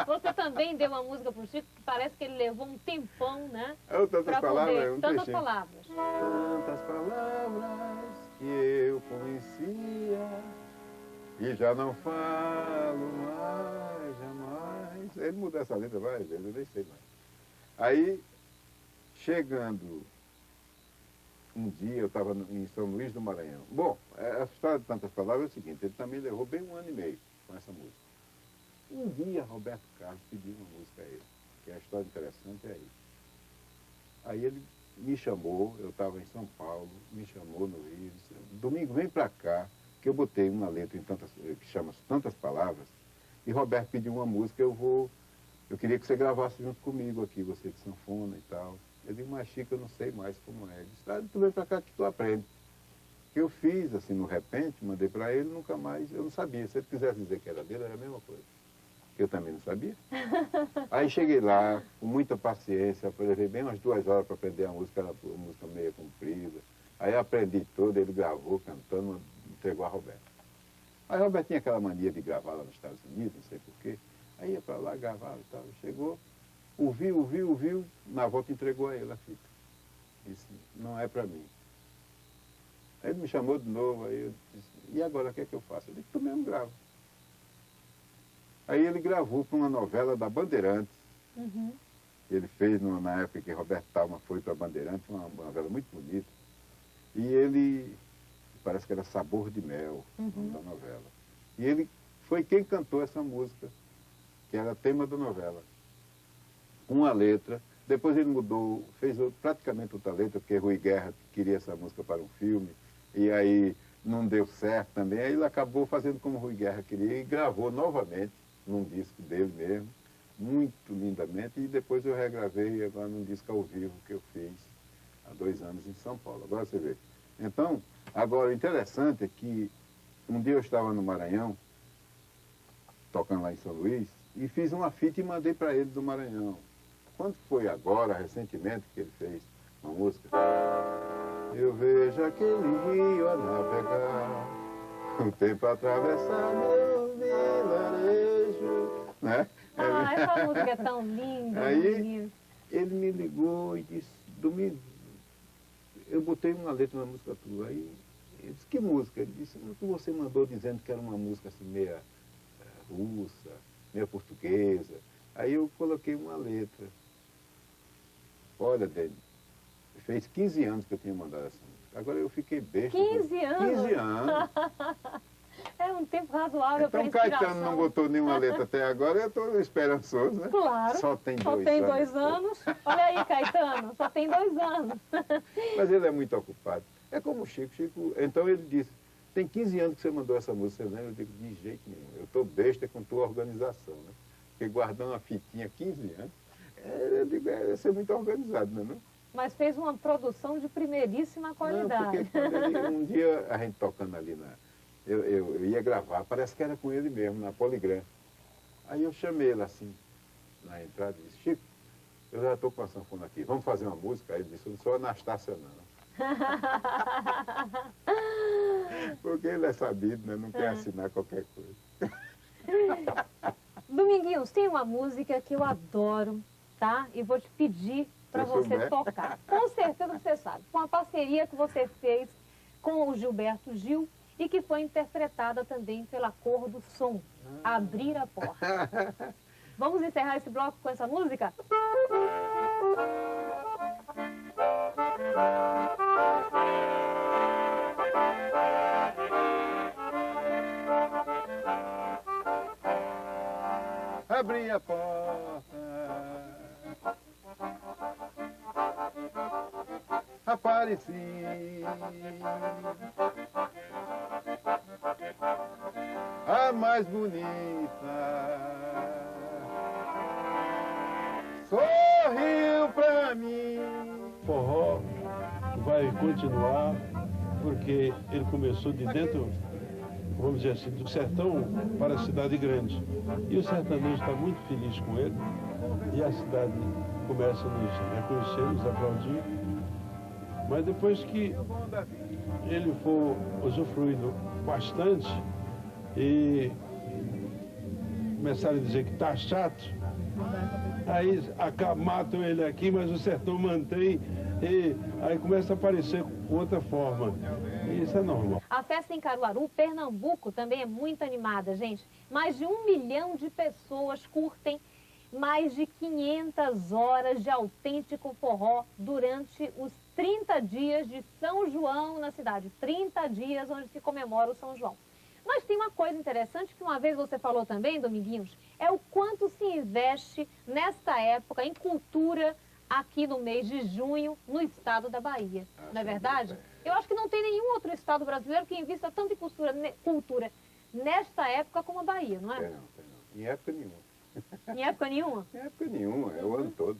Você também deu uma música para o Chico, que parece que ele levou um tempão, né? Tantas palavras, poder, tantas palavras. Tantas palavras que eu conhecia e já não falo mais, jamais. Ele mudou essa letra várias vezes, eu nem sei mais. Aí, chegando um dia, eu estava em São Luís do Maranhão. Bom, a história de tantas palavras é o seguinte, ele também levou bem 1 ano e meio com essa música. Um dia, Roberto Carlos pediu uma música a ele, que a história interessante é isso. Aí ele me chamou, eu estava em São Paulo, me chamou no Rio, disse, Domingo, vem para cá, que eu botei uma letra em que chama Tantas Palavras, e Roberto pediu uma música, eu queria que você gravasse junto comigo aqui, você de sanfona e tal. Eu digo, mas Chico, eu não sei mais como é. Ele disse, tu vem para cá que tu aprende. Que eu fiz, assim, no repente, mandei para ele, nunca mais, eu não sabia. Se ele quisesse dizer que era dele, era a mesma coisa. Que eu também não sabia. Aí cheguei lá, com muita paciência, levei bem umas 2 horas para aprender a música, era uma música meio comprida. Aí aprendi toda, ele gravou, cantando, entregou a Roberto. Aí Roberto tinha aquela mania de gravar lá nos Estados Unidos, não sei porquê. Aí ia para lá, gravava e tal, chegou, ouviu, na volta entregou a ele a fita. Disse, não é para mim. Aí ele me chamou de novo, aí eu disse, e agora o que é que eu faço? Eu disse, tu mesmo grava. Aí ele gravou para uma novela da Bandeirantes. Uhum. Ele fez na época que Roberto Talma foi para a Bandeirantes, uma novela muito bonita. E ele, parece que era Sabor de Mel, da novela. E ele foi quem cantou essa música, que era tema da novela. Uma letra, depois ele mudou, fez praticamente outra letra, porque Rui Guerra queria essa música para um filme, e aí não deu certo também. Aí ele acabou fazendo como Rui Guerra queria e gravou novamente num disco dele mesmo, muito lindamente, e depois eu regravei agora num disco ao vivo que eu fiz há 2 anos em São Paulo. Agora você vê. Então, agora o interessante é que um dia eu estava no Maranhão, tocando lá em São Luís, e fiz uma fita e mandei para ele do Maranhão. Quando foi agora, recentemente, que ele fez uma música? Eu vejo aquele rio a navegar, o tempo atravessar meu vilarejo, né? Ah, essa música é tão linda. Aí ele me ligou e disse, Domingo, eu botei uma letra na música tua. Aí ele disse, que música? Ele disse, o que você mandou dizendo que era uma música assim meia russa, meia portuguesa. Aí eu coloquei uma letra. Olha, Dani, fez 15 anos que eu tinha mandado essa música. Agora eu fiquei besta. 15 anos? 15 anos. É um tempo razoável para então Caetano não botou nenhuma letra até agora, eu estou esperançoso, né? Claro. Só tem dois anos. Olha aí, Caetano, só tem 2 anos. Mas ele é muito ocupado. É como o Chico. Então ele disse, tem 15 anos que você mandou essa música, você lembra? Eu digo, de jeito nenhum. Eu estou besta com tua organização, né? Porque guardando uma fitinha 15 anos, eu digo, é ser muito organizado, não é? Mas fez uma produção de primeiríssima qualidade. Não, porque um dia a gente tocando ali eu ia gravar, parece que era com ele mesmo, na Poligram. Aí eu chamei ele assim, na entrada, e disse, Chico, eu já estou com a sanfona aqui, vamos fazer uma música? Aí ele disse, eu não sou Anastácia, não. Porque ele é sabido, né? Não quer assinar qualquer coisa. Dominguinhos, tem uma música que eu adoro, tá? E vou te pedir para você tocar. Com certeza você sabe. Com a parceria que você fez com o Gilberto Gil e que foi interpretada também pela Cor do Som, Abrir a Porta. Vamos encerrar esse bloco com essa música? Abri a porta, apareci, a mais bonita, sorriu pra mim. O forró vai continuar porque ele começou de dentro, vamos dizer assim, do sertão para a cidade grande. E o sertanejo está muito feliz com ele. E a cidade começa a nos reconhecer, nos aplaudir. Mas depois que ele for usufruindo bastante e começarem a dizer que está chato, aí matam ele aqui, mas o sertão mantém, e aí começa a aparecer outra forma. E isso é normal. A festa em Caruaru, Pernambuco, também é muito animada, gente. Mais de 1 milhão de pessoas curtem mais de 500 horas de autêntico forró durante os 30 dias de São João na cidade. 30 dias onde se comemora o São João. Mas tem uma coisa interessante que uma vez você falou também, Dominguinhos, é o quanto se investe nesta época em cultura aqui no mês de junho no estado da Bahia. Não é verdade? Eu acho que não tem nenhum outro estado brasileiro que invista tanto em cultura nesta época como a Bahia, não é? Tem não. Em época nenhuma. Em época nenhuma? Em época nenhuma, é o ano todo.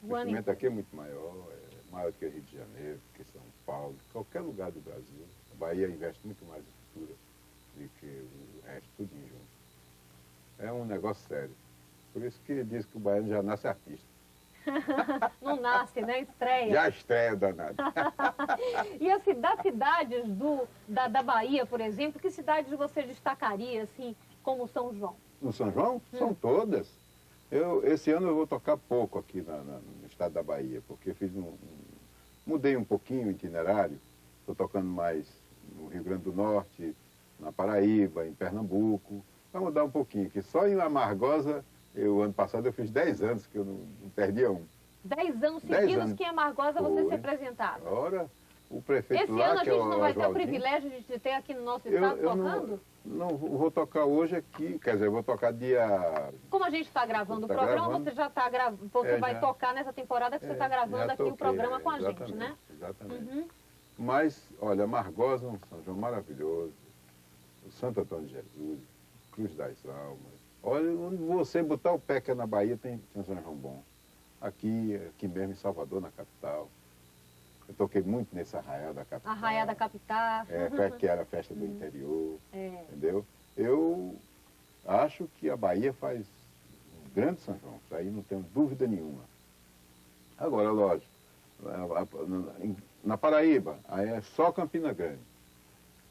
O O ano investimento aqui é muito maior, é maior do que Rio de Janeiro, do que São Paulo, qualquer lugar do Brasil. A Bahia investe muito mais em cultura do que o resto, tudo junto. É um negócio sério. Por isso que diz que o baiano já nasce artista. Não nasce, né? Estreia. Já estreia danado. E assim, das cidades da Bahia, por exemplo, que cidades você destacaria, assim, como São João? No São João? São todas. Esse ano eu vou tocar pouco aqui no estado da Bahia, porque fiz mudei um pouquinho o itinerário. Estou tocando mais no Rio Grande do Norte, na Paraíba, em Pernambuco. Vai mudar um pouquinho, que só em Amargosa, ano passado eu fiz 10 anos que eu não perdia um. 10 anos 10 seguidos anos. que em Amargosa você se Foi. apresentava. Ora, o prefeito Esse lá, ano a que é gente o não vai ter o Oswaldinho, privilégio de te ter aqui no nosso estado eu tocando? não vou tocar hoje aqui, quer dizer, eu vou tocar dia... Como a gente está gravando o Tá programa, gravando. você já está você vai já. tocar nessa temporada que você está gravando já aqui o toquei, programa com a gente, exatamente, né? Exatamente. Uhum. Mas, olha, Amargosa é um São João maravilhoso, o Santo Antônio de Jesus, Cruz das Almas. Olha, onde você botar o pé que é na Bahia tem um São João bom. Aqui mesmo em Salvador, na capital. Eu toquei muito nesse Arraial da Capital. Arraial da Capital. Que era a festa do interior, É. entendeu? Eu acho que a Bahia faz um grande São João, isso aí não tenho dúvida nenhuma. Agora, lógico, na Paraíba, aí é só Campina Grande.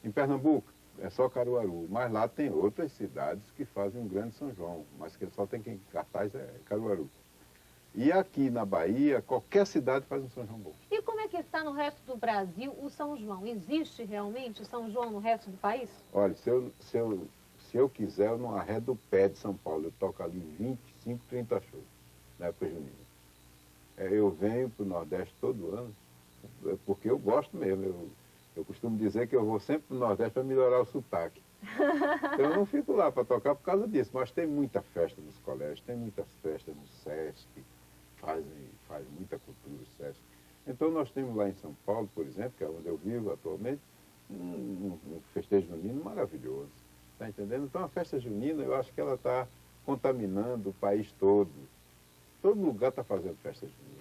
Em Pernambuco, é só Caruaru. Mas lá tem outras cidades que fazem um grande São João, mas que só tem quem cartaz é Caruaru. E aqui na Bahia, qualquer cidade faz um São João bom. E como é que está no resto do Brasil o São João? Existe realmente o São João no resto do país? Olha, se eu quiser, eu não arredo o pé de São Paulo. Eu toco ali 25, 30 shows na época junina. Eu venho para o Nordeste todo ano, porque eu gosto mesmo. Eu costumo dizer que eu vou sempre para o Nordeste para melhorar o sotaque. Então eu não fico lá para tocar por causa disso, mas tem muita festa nos colégios, tem muitas festas no SESC, faz muita cultura o SESC. Então nós temos lá em São Paulo, por exemplo, que é onde eu vivo atualmente, um festejo junino maravilhoso. Está entendendo? Então a festa junina, eu acho que ela está contaminando o país todo. Todo lugar está fazendo festa junina.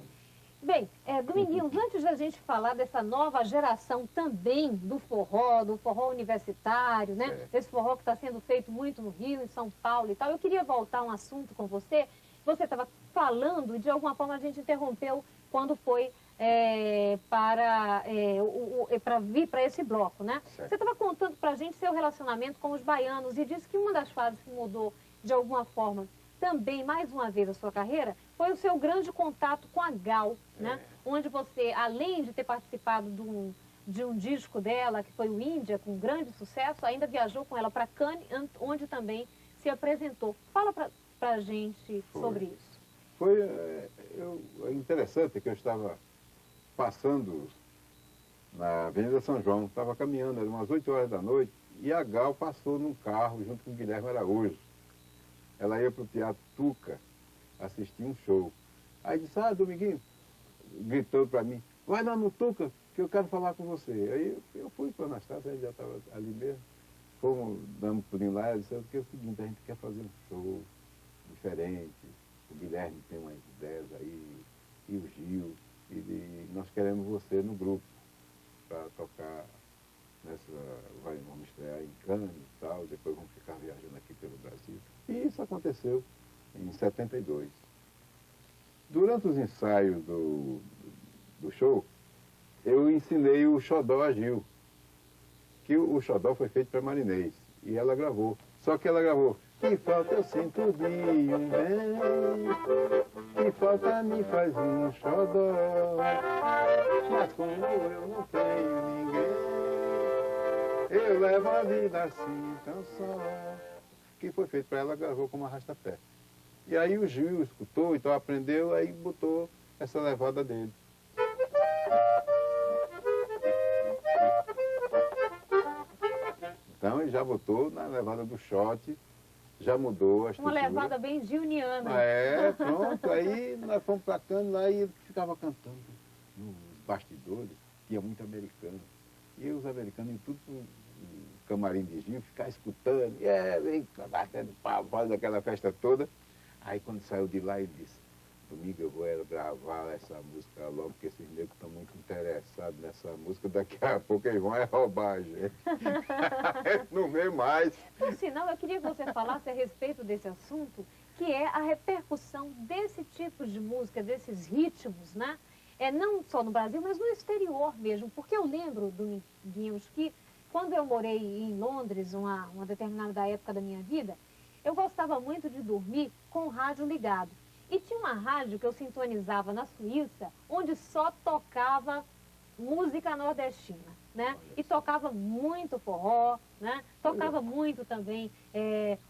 Bem, Dominguinhos, antes da gente falar dessa nova geração também do forró universitário, né? É. Desse forró que está sendo feito muito no Rio, em São Paulo e tal, eu queria voltar a um assunto com você. Você estava falando e de alguma forma a gente interrompeu quando foi para vir para esse bloco, né? Certo. Você estava contando para a gente seu relacionamento com os baianos e disse que uma das fases que mudou de alguma forma também, mais uma vez, a sua carreira, foi o seu grande contato com a GAL, né? Onde você, além de ter participado de um disco dela, que foi o Índia, com grande sucesso, ainda viajou com ela para Cannes, onde também se apresentou. Fala para a gente sobre isso. Foi interessante que eu estava passando na Avenida São João, estava caminhando, eram umas 8 horas da noite, e a Gal passou num carro junto com o Guilherme Araújo. Ela ia para o Teatro Tuca assistir um show. Aí disse, Dominguinho, gritou para mim, vai lá no Tuca, que eu quero falar com você. Aí eu fui para a Anastácia, ele já estava ali mesmo. Fomos dando um pulinho lá, eu disse, porque é o seguinte, a gente quer fazer um show diferente, o Guilherme tem umas ideias aí, e o Gil, e nós queremos você no grupo para tocar vamos estrear em Cannes e tal, depois vamos ficar viajando aqui pelo Brasil. E isso aconteceu em 72. Durante os ensaios do show, eu ensinei o xodó a Gil, que o xodó foi feito para Marinês, e ela gravou. Só que ela gravou, que falta eu sinto de um bem, que falta me faz um xodó, mas como eu não tenho ninguém, eu levo a vida assim tão só. Que foi feito para ela, gravou como arrasta-pé. E aí o Gil escutou, então aprendeu, aí botou essa levada dele. Então ele já botou na levada do shot, já mudou a estrutura. Uma levada bem gilniana. Pronto, aí nós fomos pra Cannes lá e ele ficava cantando nos bastidores, tinha muito americano. E os americanos em tudo no camarim de Gil, ficar escutando, vem batendo pau, faz aquela festa toda. Aí quando saiu de lá ele disse, Domingo, eu vou gravar essa música logo, porque esses negros estão muito interessados nessa música, daqui a pouco eles vão roubar a gente. Não vê mais. Por sinal, eu queria que você falasse a respeito desse assunto, que é a repercussão desse tipo de música, desses ritmos, né? Não só no Brasil, mas no exterior mesmo. Porque eu lembro, Dominguinhos, que quando eu morei em Londres, uma determinada época da minha vida, eu gostava muito de dormir com o rádio ligado. E tinha uma rádio que eu sintonizava na Suíça, onde só tocava música nordestina, né? E tocava muito forró, né? Tocava muito também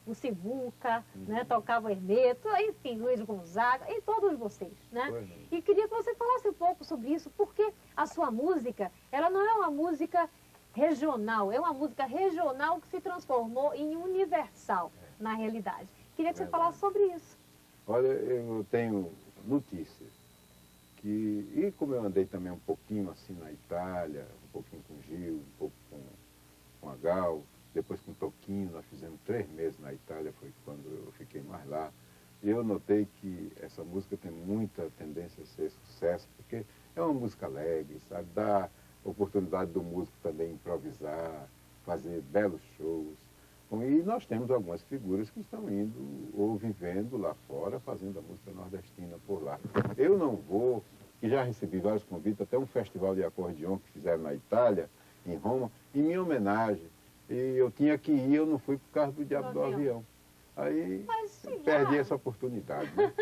o Sivuca, né? Tocava o Hermeto, enfim, Luiz Gonzaga, e todos vocês, né? E queria que você falasse um pouco sobre isso, porque a sua música, ela não é uma música regional, é uma música regional que se transformou em universal, na realidade. Queria que você falasse sobre isso. Olha, eu tenho notícias e como eu andei também um pouquinho assim na Itália, um pouquinho com o Gil, um pouco com a Gal, depois com o Toquinho, nós fizemos 3 meses na Itália, foi quando eu fiquei mais lá. E eu notei que essa música tem muita tendência a ser sucesso, porque é uma música alegre, sabe? Dá oportunidade do músico também improvisar, fazer belos shows. E nós temos algumas figuras que estão indo ou vivendo lá fora, fazendo a música nordestina por lá. Eu não vou, e já recebi vários convites, até um festival de acordeon que fizeram na Itália, em Roma, em minha homenagem. E eu tinha que ir, eu não fui por causa do diabo do avião. Aí perdi essa oportunidade, né?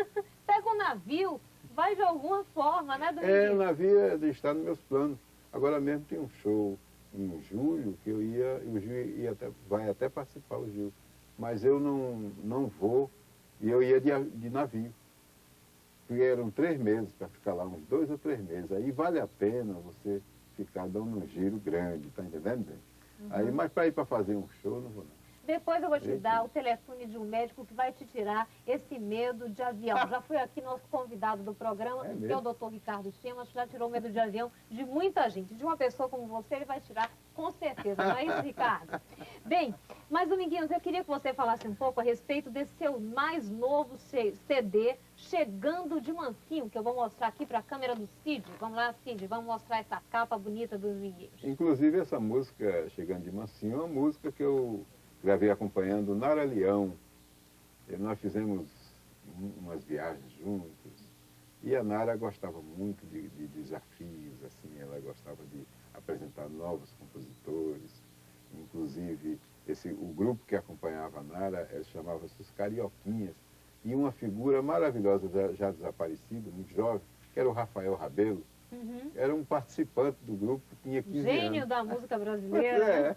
Pega um navio, vai de alguma forma, né, Dominguinho? O navio está nos meus planos. Agora mesmo tem um show em julho, que eu ia, e o Gil vai até participar, o Gil. Mas eu não vou, e eu ia de navio. Porque eram 3 meses para ficar lá, uns 2 ou 3 meses. Aí vale a pena você ficar dando um giro grande, tá entendendo bem? Aí, mas para ir para fazer um show, não vou não. Depois eu vou te dar o telefone de um médico que vai te tirar esse medo de avião. Já foi aqui nosso convidado do programa, que é o doutor Ricardo Simas, já tirou o medo de avião de muita gente. De uma pessoa como você, ele vai tirar com certeza, não é isso, Ricardo? Bem, mas, Dominguinhos, eu queria que você falasse um pouco a respeito desse seu mais novo CD, Chegando de Mansinho, que eu vou mostrar aqui para a câmera do Cid. Vamos lá, Cid, vamos mostrar essa capa bonita dos Dominguinhos. Inclusive, essa música, Chegando de Mansinho, é uma música que eu gravei acompanhando Nara Leão. E nós fizemos umas viagens juntos. E a Nara gostava muito de desafios, assim, ela gostava de apresentar novos compositores. Inclusive, o grupo que acompanhava a Nara, chamava-se os Carioquinhas. E uma figura maravilhosa, já desaparecida, muito jovem, que era o Rafael Rabelo, Era um participante do grupo, tinha 15 anos. Gênio da música brasileira.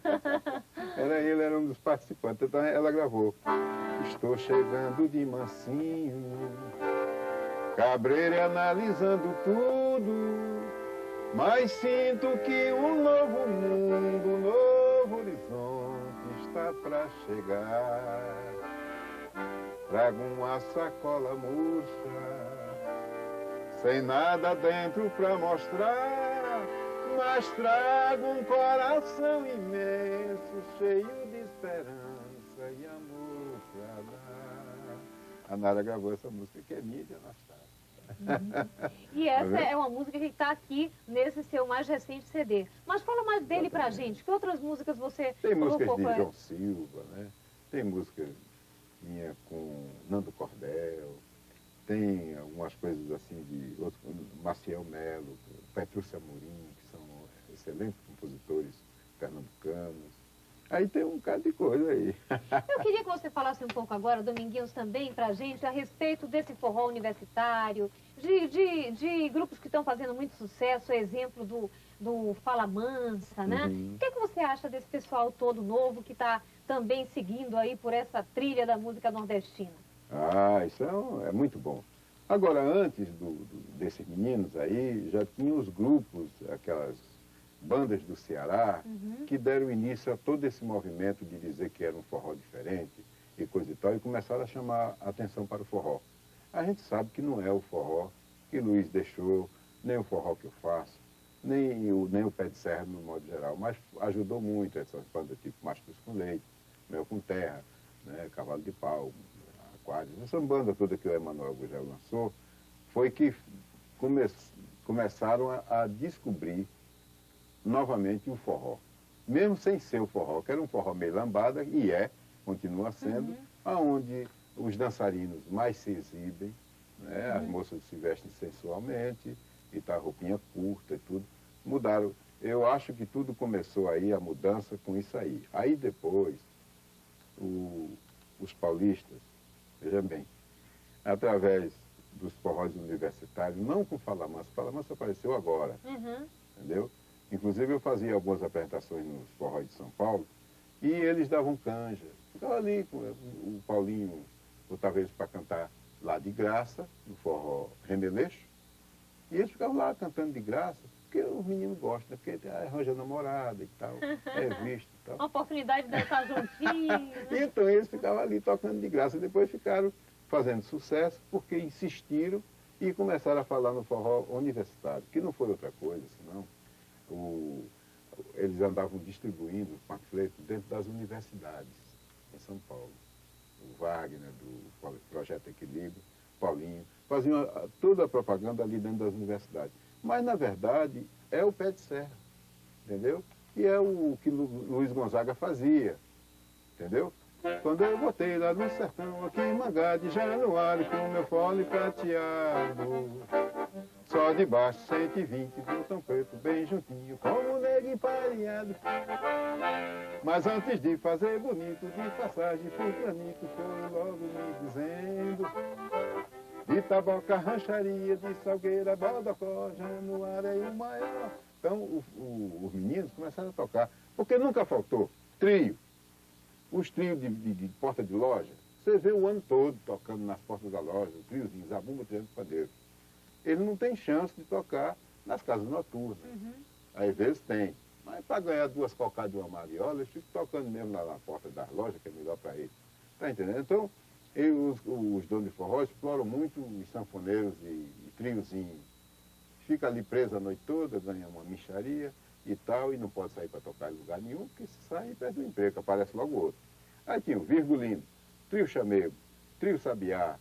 Era um dos participantes. Então ela gravou. Estou chegando de mansinho, cabreiro analisando tudo, mas sinto que um novo mundo, um novo horizonte está para chegar. Trago uma sacola murcha, sem nada dentro pra mostrar, mas trago um coração imenso, cheio de esperança e amor pra dar. A Nara gravou essa música que é minha de Anastácia. E essa é uma música que está aqui nesse seu mais recente CD. Mas fala mais dele pra gente. Que outras músicas você Tem músicas colocou de João Silva, né? Tem música minha com Nando Cordel. Tem algumas coisas assim de outros, Maciel Melo, Petrúcio Amorim, que são excelentes compositores pernambucanos. Aí tem um bocado de coisa aí. Eu queria que você falasse um pouco agora, Dominguinhos, também pra gente, a respeito desse forró universitário, de grupos que estão fazendo muito sucesso, exemplo do Fala Mansa, né? O que você acha desse pessoal todo novo que está também seguindo aí por essa trilha da música nordestina? Ah, isso é muito bom. Agora, antes desses meninos aí, já tinha os grupos, aquelas bandas do Ceará, que deram início a todo esse movimento de dizer que era um forró diferente e coisa e tal, e começaram a chamar a atenção para o forró. A gente sabe que não é o forró que Luiz deixou, nem o forró que eu faço, nem o pé de serra no modo geral, mas ajudou muito essas bandas tipo Mastros com Leite, Mel com Terra, né, Cavalo de Pau, Aquários. Essa banda toda que o Emanuel Gugel lançou foi que começaram a descobrir novamente o forró. Mesmo sem ser o forró, que era um forró meio lambada, e continua sendo, aonde os dançarinos mais se exibem, né? As moças se vestem sensualmente, e tá roupinha curta e tudo. Mudaram. Eu acho que tudo começou aí, a mudança com isso aí. Aí depois, os paulistas, veja bem, através dos forróis universitários, não com Fala Mansa apareceu agora, entendeu? Inclusive eu fazia algumas apresentações nos forróis de São Paulo e eles davam canja. Ficava ali, o Paulinho botava eles para cantar lá de graça, no forró Remeleixo, e eles ficavam lá cantando de graça, porque os meninos gostam, porque arranja namorada e tal, é visto e tal. Uma oportunidade de dançar juntinho. Né? Então eles ficavam ali tocando de graça, e depois ficaram fazendo sucesso, porque insistiram e começaram a falar no forró universitário, que não foi outra coisa, senão eles andavam distribuindo panfletos dentro das universidades em São Paulo. O Wagner, do Projeto Equilíbrio, Paulinho, faziam toda a propaganda ali dentro das universidades. Mas, na verdade, é o pé de serra, entendeu? E é o que Luiz Gonzaga fazia, entendeu? Quando eu botei lá no sertão, aqui em Mangá de Januário, com meu fole prateado, só de baixo 120, botão preto bem juntinho, como nego empareado. Mas antes de fazer bonito, de passagem por Planito, foi logo me dizendo: de Taboca, Rancharia, de Salgueira, Bodocó, Januário é o maior. Então os meninos começaram a tocar, porque nunca faltou trio. Os trios de porta de loja, você vê o ano todo tocando nas portas da loja, o triozinho, zabumba, triângulo, pandeiro. Ele não tem chance de tocar nas casas noturnas. Às vezes tem. Mas para ganhar 2 cocadas de uma mariola, eles ficam tocando mesmo lá na porta das lojas, que é melhor para eles. Está entendendo? Então, os donos de forró exploram muito os sanfoneiros e triozinhos. Fica ali preso a noite toda, ganha uma mixaria e tal, e não pode sair para tocar em lugar nenhum, porque se sai perde o emprego, aparece logo outro. Aí tinha o Virgulino, trio Chamego, trio Sabiá,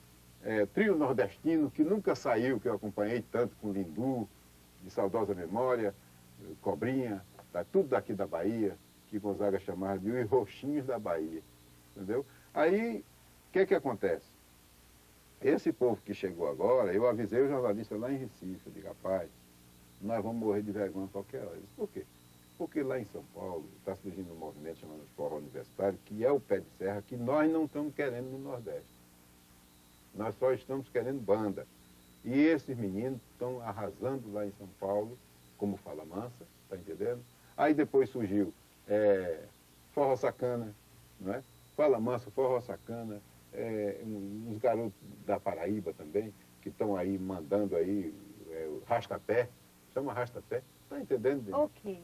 trio nordestino, que nunca saiu, que eu acompanhei tanto com Lindu, de saudosa memória, Cobrinha, tá, tudo daqui da Bahia, que Gonzaga chamava de os roxinhos da Bahia, entendeu? Aí, o que acontece? Esse povo que chegou agora, eu avisei o jornalista lá em Recife, eu digo, rapaz, nós vamos morrer de vergonha qualquer hora. Por quê? Porque lá em São Paulo está surgindo um movimento chamado forró universitário, que é o pé de serra, que nós não estamos querendo no Nordeste. Nós só estamos querendo banda. E esses meninos estão arrasando lá em São Paulo, como Fala Mansa, tá entendendo? Aí depois surgiu Forró Sacana, não é? Fala Mansa, Forró Sacana, uns garotos da Paraíba também, que estão aí mandando aí o Rastapé, chama Rastapé, tá entendendo? Ok.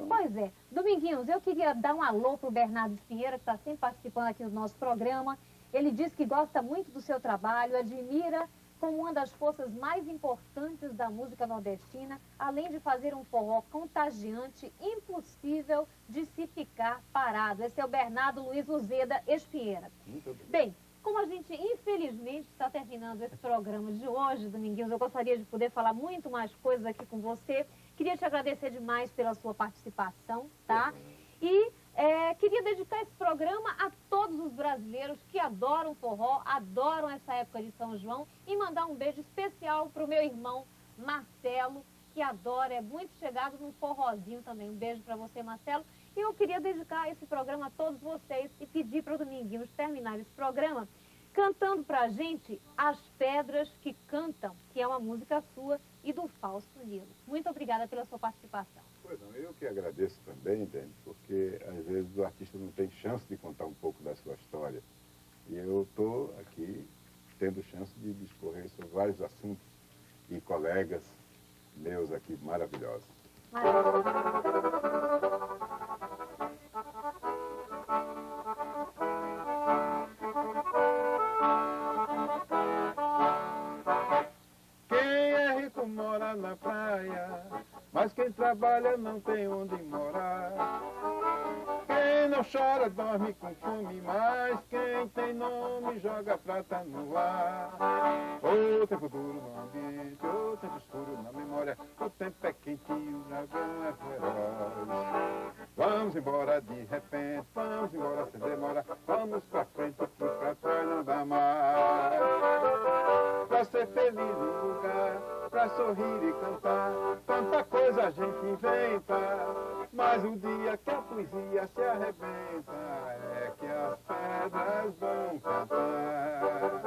Pois é. Dominguinhos, eu queria dar um alô para o Bernardo Espinheira, que está sempre participando aqui do nosso programa. Ele diz que gosta muito do seu trabalho, admira como uma das forças mais importantes da música nordestina, além de fazer um forró contagiante, impossível de se ficar parado. Esse é o Bernardo Luiz Uzeda Espinheira. Bem, como a gente infelizmente está terminando esse programa de hoje, Dominguinhos, eu gostaria de poder falar muito mais coisas aqui com você. Queria te agradecer demais pela sua participação, tá? E queria dedicar esse programa a todos os brasileiros que adoram forró, adoram essa época de São João e mandar um beijo especial para o meu irmão Marcelo, que adora, é muito chegado no forrozinho também. Um beijo para você, Marcelo. E eu queria dedicar esse programa a todos vocês e pedir para o Dominguinhos terminar esse programa cantando para a gente As Pedras que Cantam, que é uma música sua e do Fausto Nilo. Muito obrigada pela sua participação. Pois não, eu que agradeço também, Dani, porque às vezes o artista não tem chance de contar um pouco da sua história. E eu estou aqui tendo chance de discorrer sobre vários assuntos e colegas meus aqui maravilhosos. Quem é rico mora na praia, mas quem trabalha não tem onde morar. Quem não chora dorme com fome, mas quem tem nome joga prata no ar. O tempo duro no ambiente, o tempo escuro na memória, o tempo é quente e o dragão é feroz. Vamos embora de repente, vamos embora sem demora, vamos pra frente que pra trás não dá mais. Pra ser feliz no lugar, pra sorrir e cantar, tanta coisa a gente inventa, mas o dia que a poesia se arrebenta é que as pedras vão cantar.